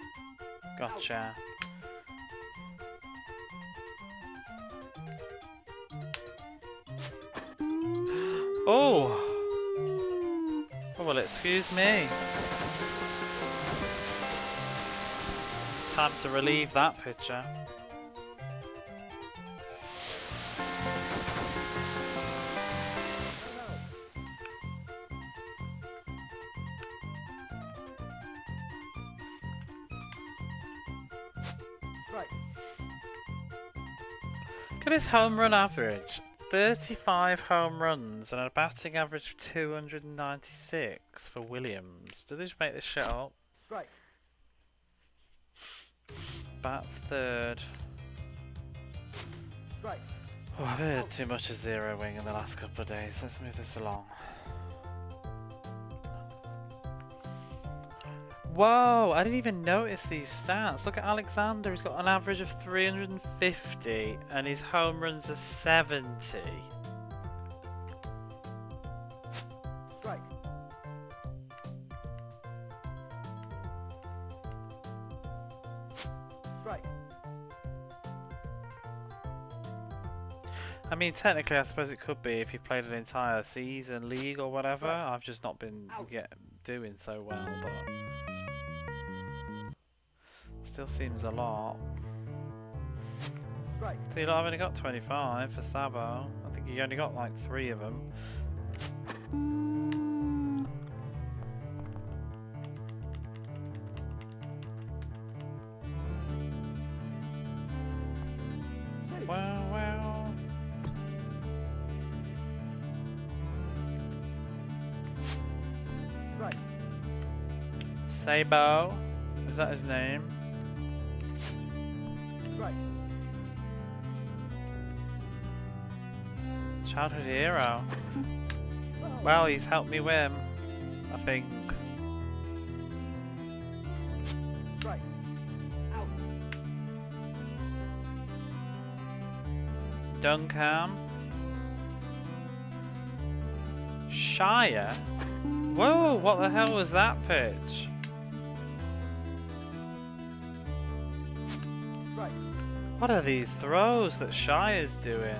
Gotcha. Oh! Oh, well, excuse me. Time to relieve that picture. Right. Look at his home run average. 35 home runs and a batting average of 296 for Williams. Did they just make this shit up? Right. Bats third. Right. Oh, I've heard too much of Zero Wing in the last couple of days. Let's move this along. Whoa, I didn't even notice these stats. Look at Alexander, he's got an average of 350 and his home runs are 70. Right. Right. I mean, technically, I suppose it could be if you played an entire season, league or whatever. I've just not been doing so well, but still seems a lot. Right. So you lot have only got 25 for Sabo. I think you only got like 3 of them. Hey. Wow, wow. Right. Sabo, is that his name? Right. Childhood hero. Oh. Well, he's helped me win, I think. Right. Out. Duncam. Shire? Whoa, what the hell was that pitch? Right. What are these throws that Shire's doing?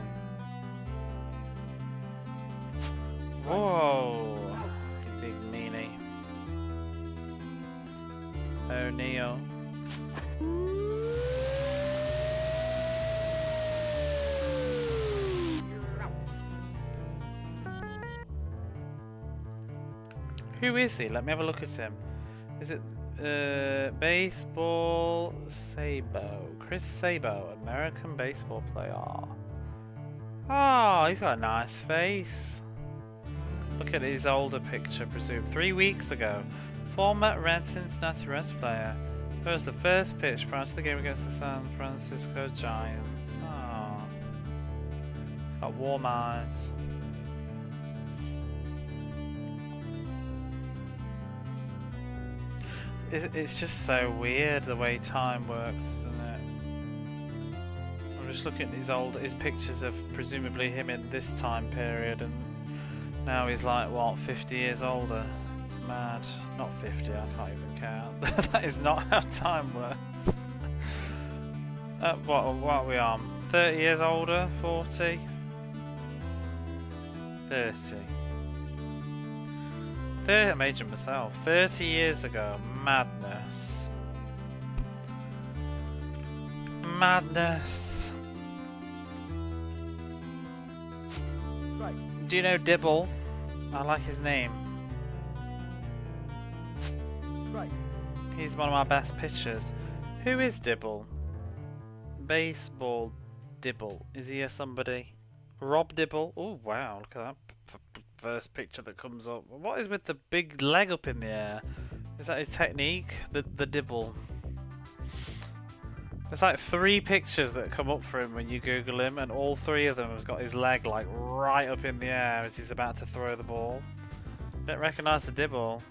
Whoa, you big meanie. O'Neal. You're out. Who is he? Let me have a look at him. Is it baseball Sabo? Chris Sabo, American baseball player. Oh, he's got a nice face. Look at his older picture, presumed 3 weeks ago. Former Red Cincinnati Reds player. That was the first pitch prior to the game against the San Francisco Giants. Oh. He's got warm eyes. It's just so weird the way time works, isn't it? I'm just looking at his pictures of presumably him in this time period, and now he's like, what, 50 years older? It's mad. Not 50, I can't even count. That is not how time works. What are we on? 30 years older? 40? 30. I'm aging myself. 30 years ago. Madness. Madness. Right. Do you know Dibble? I like his name. Right. He's one of my best pitchers. Who is Dibble? Baseball Dibble. Is he a somebody? Rob Dibble? Oh wow, look at that first picture that comes up. What is with the big leg up in the air? Is that his technique? The Dibble. There's like 3 pictures that come up for him when you Google him, and all 3 of them have got his leg like right up in the air as he's about to throw the ball. Don't recognise the Dibble.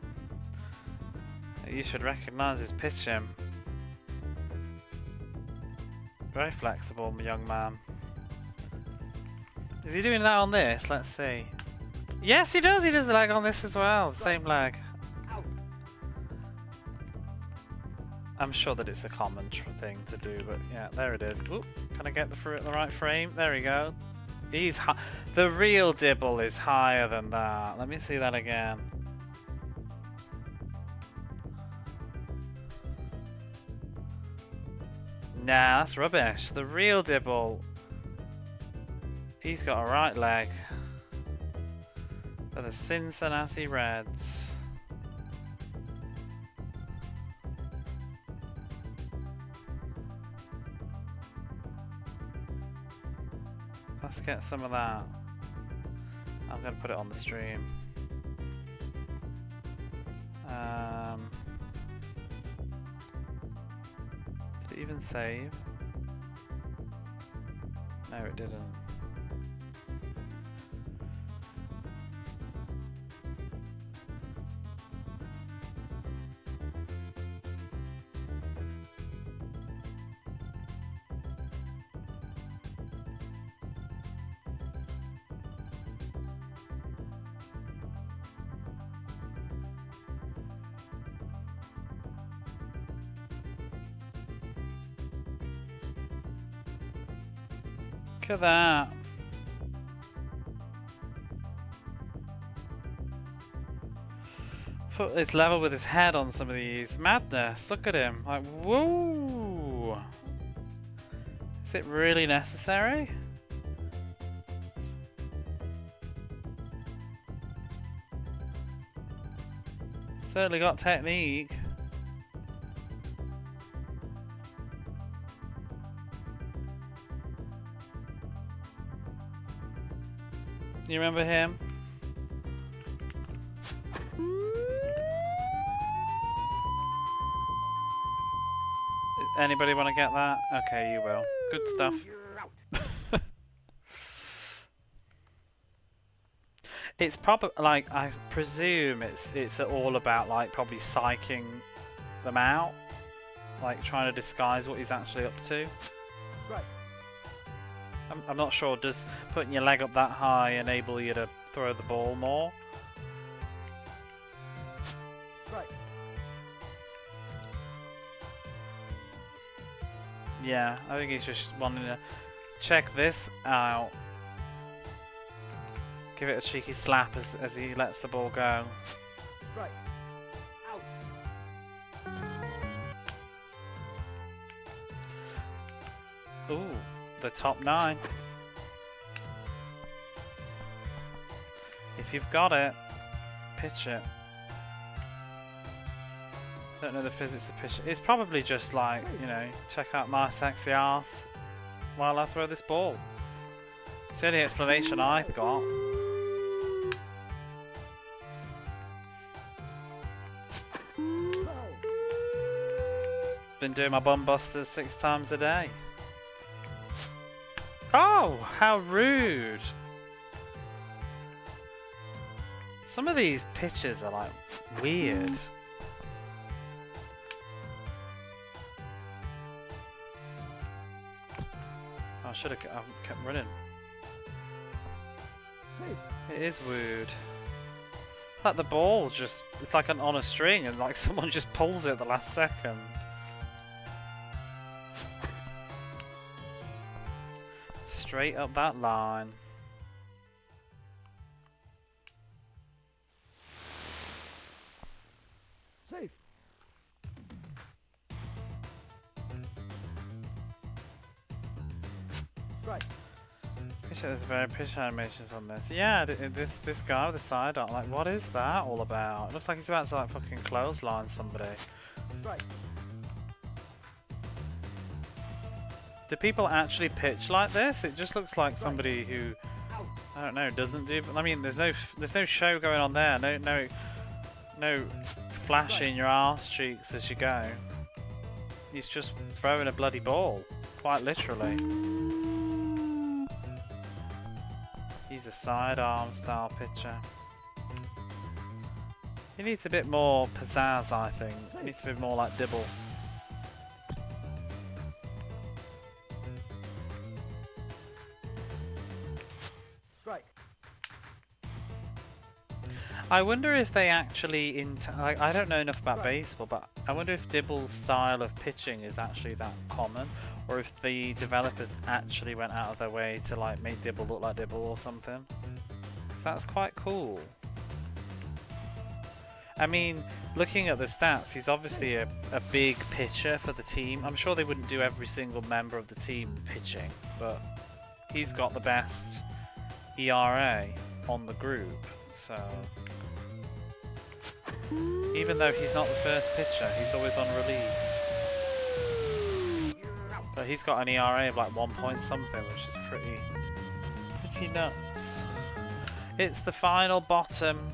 You should recognise his pitching. Very flexible, young man. Is he doing that on this? Let's see. Yes, he does. He does the leg on this as well. Same leg. Out. I'm sure that it's a common thing to do, but yeah, there it is. Oop, can I get the right frame? There we go. He's the real Dibble is higher than that. Let me see that again. Nah, that's rubbish. The real Dibble, he's got a right leg. For the Cincinnati Reds. Let's get some of that. I'm going to put it on the stream. Did it even save? No, it didn't. Look at that. It's level with his head on some of these. Madness. Look at him. Like, whoa. Is it really necessary? Certainly got technique. You remember him? Anybody want to get that? Okay, you will. Good stuff. It's probably like, I presume it's all about like probably psyching them out, like trying to disguise what he's actually up to. Right. I'm not sure. Does putting your leg up that high enable you to throw the ball more? Right. Yeah, I think he's just wanting to check this out. Give it a cheeky slap as he lets the ball go. Right. Out. Ooh, the top 9. If you've got it, pitch it. Don't know the physics of pitch. It's probably just like, you know, check out my sexy ass while I throw this ball. It's the only explanation I've got. Been doing my bum busters 6 times a day. Oh, how rude. Some of these pitches are like weird. I should have kept running. It is weird. Like the ball just, it's like on a string and like someone just pulls it at the last second. Straight up that line. Safe. Right. Appreciate there's very pitch animations on this. Yeah, this guy with the side arm, like, what is that all about? It looks like he's about to like fucking clothesline somebody. Right. Do people actually pitch like this? It just looks like somebody who, I don't know, doesn't do. I mean, there's no show going on there. No flashing your arse cheeks as you go. He's just throwing a bloody ball, quite literally. He's a sidearm style pitcher. He needs a bit more pizzazz, I think. He needs a bit more like Dibble. I wonder if they actually like, I don't know enough about baseball, but I wonder if Dibble's style of pitching is actually that common, or if the developers actually went out of their way to like make Dibble look like Dibble or something. 'Cause that's quite cool. I mean, looking at the stats, he's obviously a big pitcher for the team. I'm sure they wouldn't do every single member of the team pitching, but he's got the best ERA on the group, so even though he's not the first pitcher, he's always on relief. But he's got an ERA of like 1 point something, which is pretty nuts. It's the final bottom.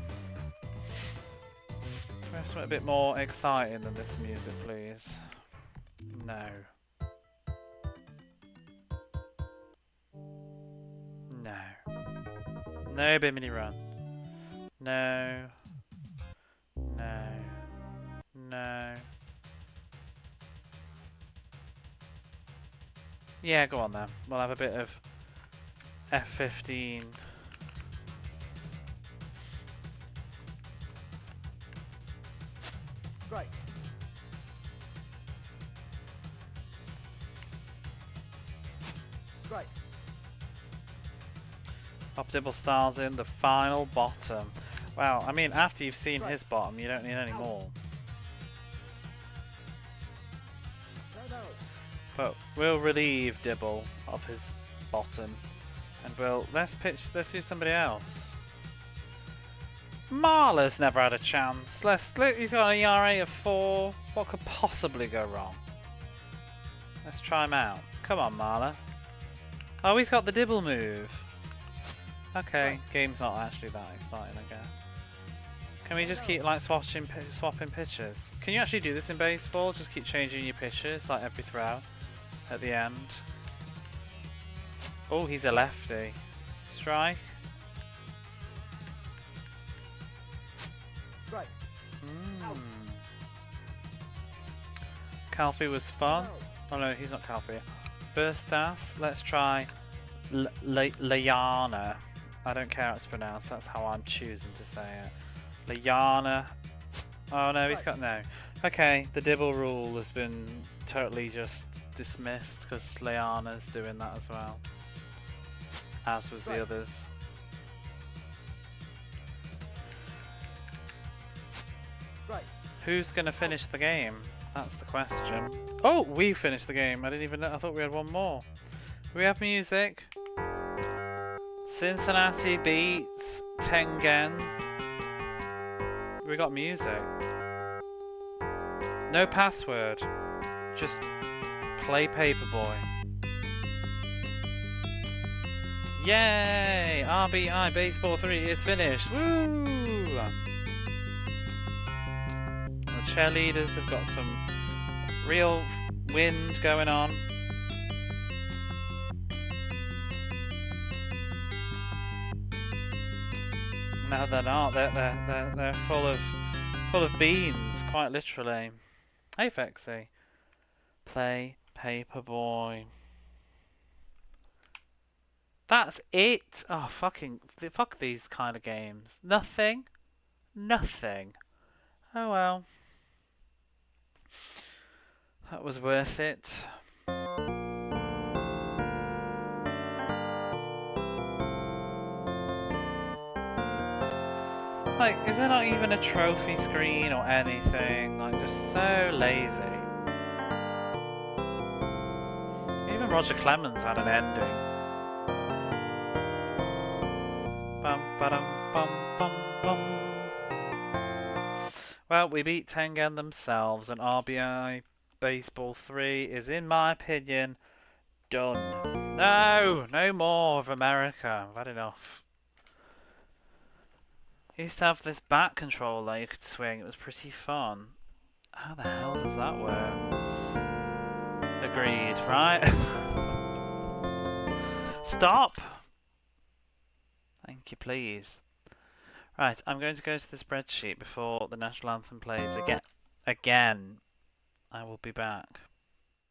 Something a bit more exciting than this music, please. No. No. No Bimini Run. No. No. No. Yeah, go on then. We'll have a bit of F15. Right. Right. Pop Dibble Styles in the final bottom. Wow, I mean, after you've seen his bottom, you don't need any more. No. But we'll relieve Dibble of his bottom, and let's do somebody else. Marla's never had a chance. He's got an ERA of 4. What could possibly go wrong? Let's try him out. Come on, Marla. Oh, he's got the Dibble move. Okay, game's not actually that exciting, I guess. Can we just keep like swapping pitches? Can you actually do this in baseball? Just keep changing your pitches like every throw at the end. Oh, he's a lefty. Strike. Right. Calfee was fun. Oh no, he's not Calfee. Burstas. Let's try Liana. I don't care how it's pronounced. That's how I'm choosing to say it. Liana. Oh no, he's got no. Okay, the Dibble rule has been totally just dismissed because Liana's doing that as well. As was the others. Right. Who's gonna finish the game? That's the question. Oh, we finished the game. I didn't even know. I thought we had one more. We have music. Cincinnati beats Tengen. We got music. No password. Just play Paperboy. Yay! R.B.I. Baseball 3 is finished. Woo! The cheerleaders have got some real wind going on. No, they're not. They're full of beans, quite literally. Hey, Fexy. Play Paperboy. That's it. Oh, fuck these kind of games. Nothing. Oh well. That was worth it. Like, is there not even a trophy screen or anything? Like, just so lazy. Even Roger Clemens had an ending. Bum ba-dum bum bum bum. Well, we beat Tengen themselves, and R.B.I. Baseball 3 is, in my opinion, done. No more of America. I've had enough. I used to have this bat controller you could swing. It was pretty fun. How the hell does that work? Agreed, right? Stop! Thank you, please. Right, I'm going to go to the spreadsheet before the national anthem plays again. I will be back.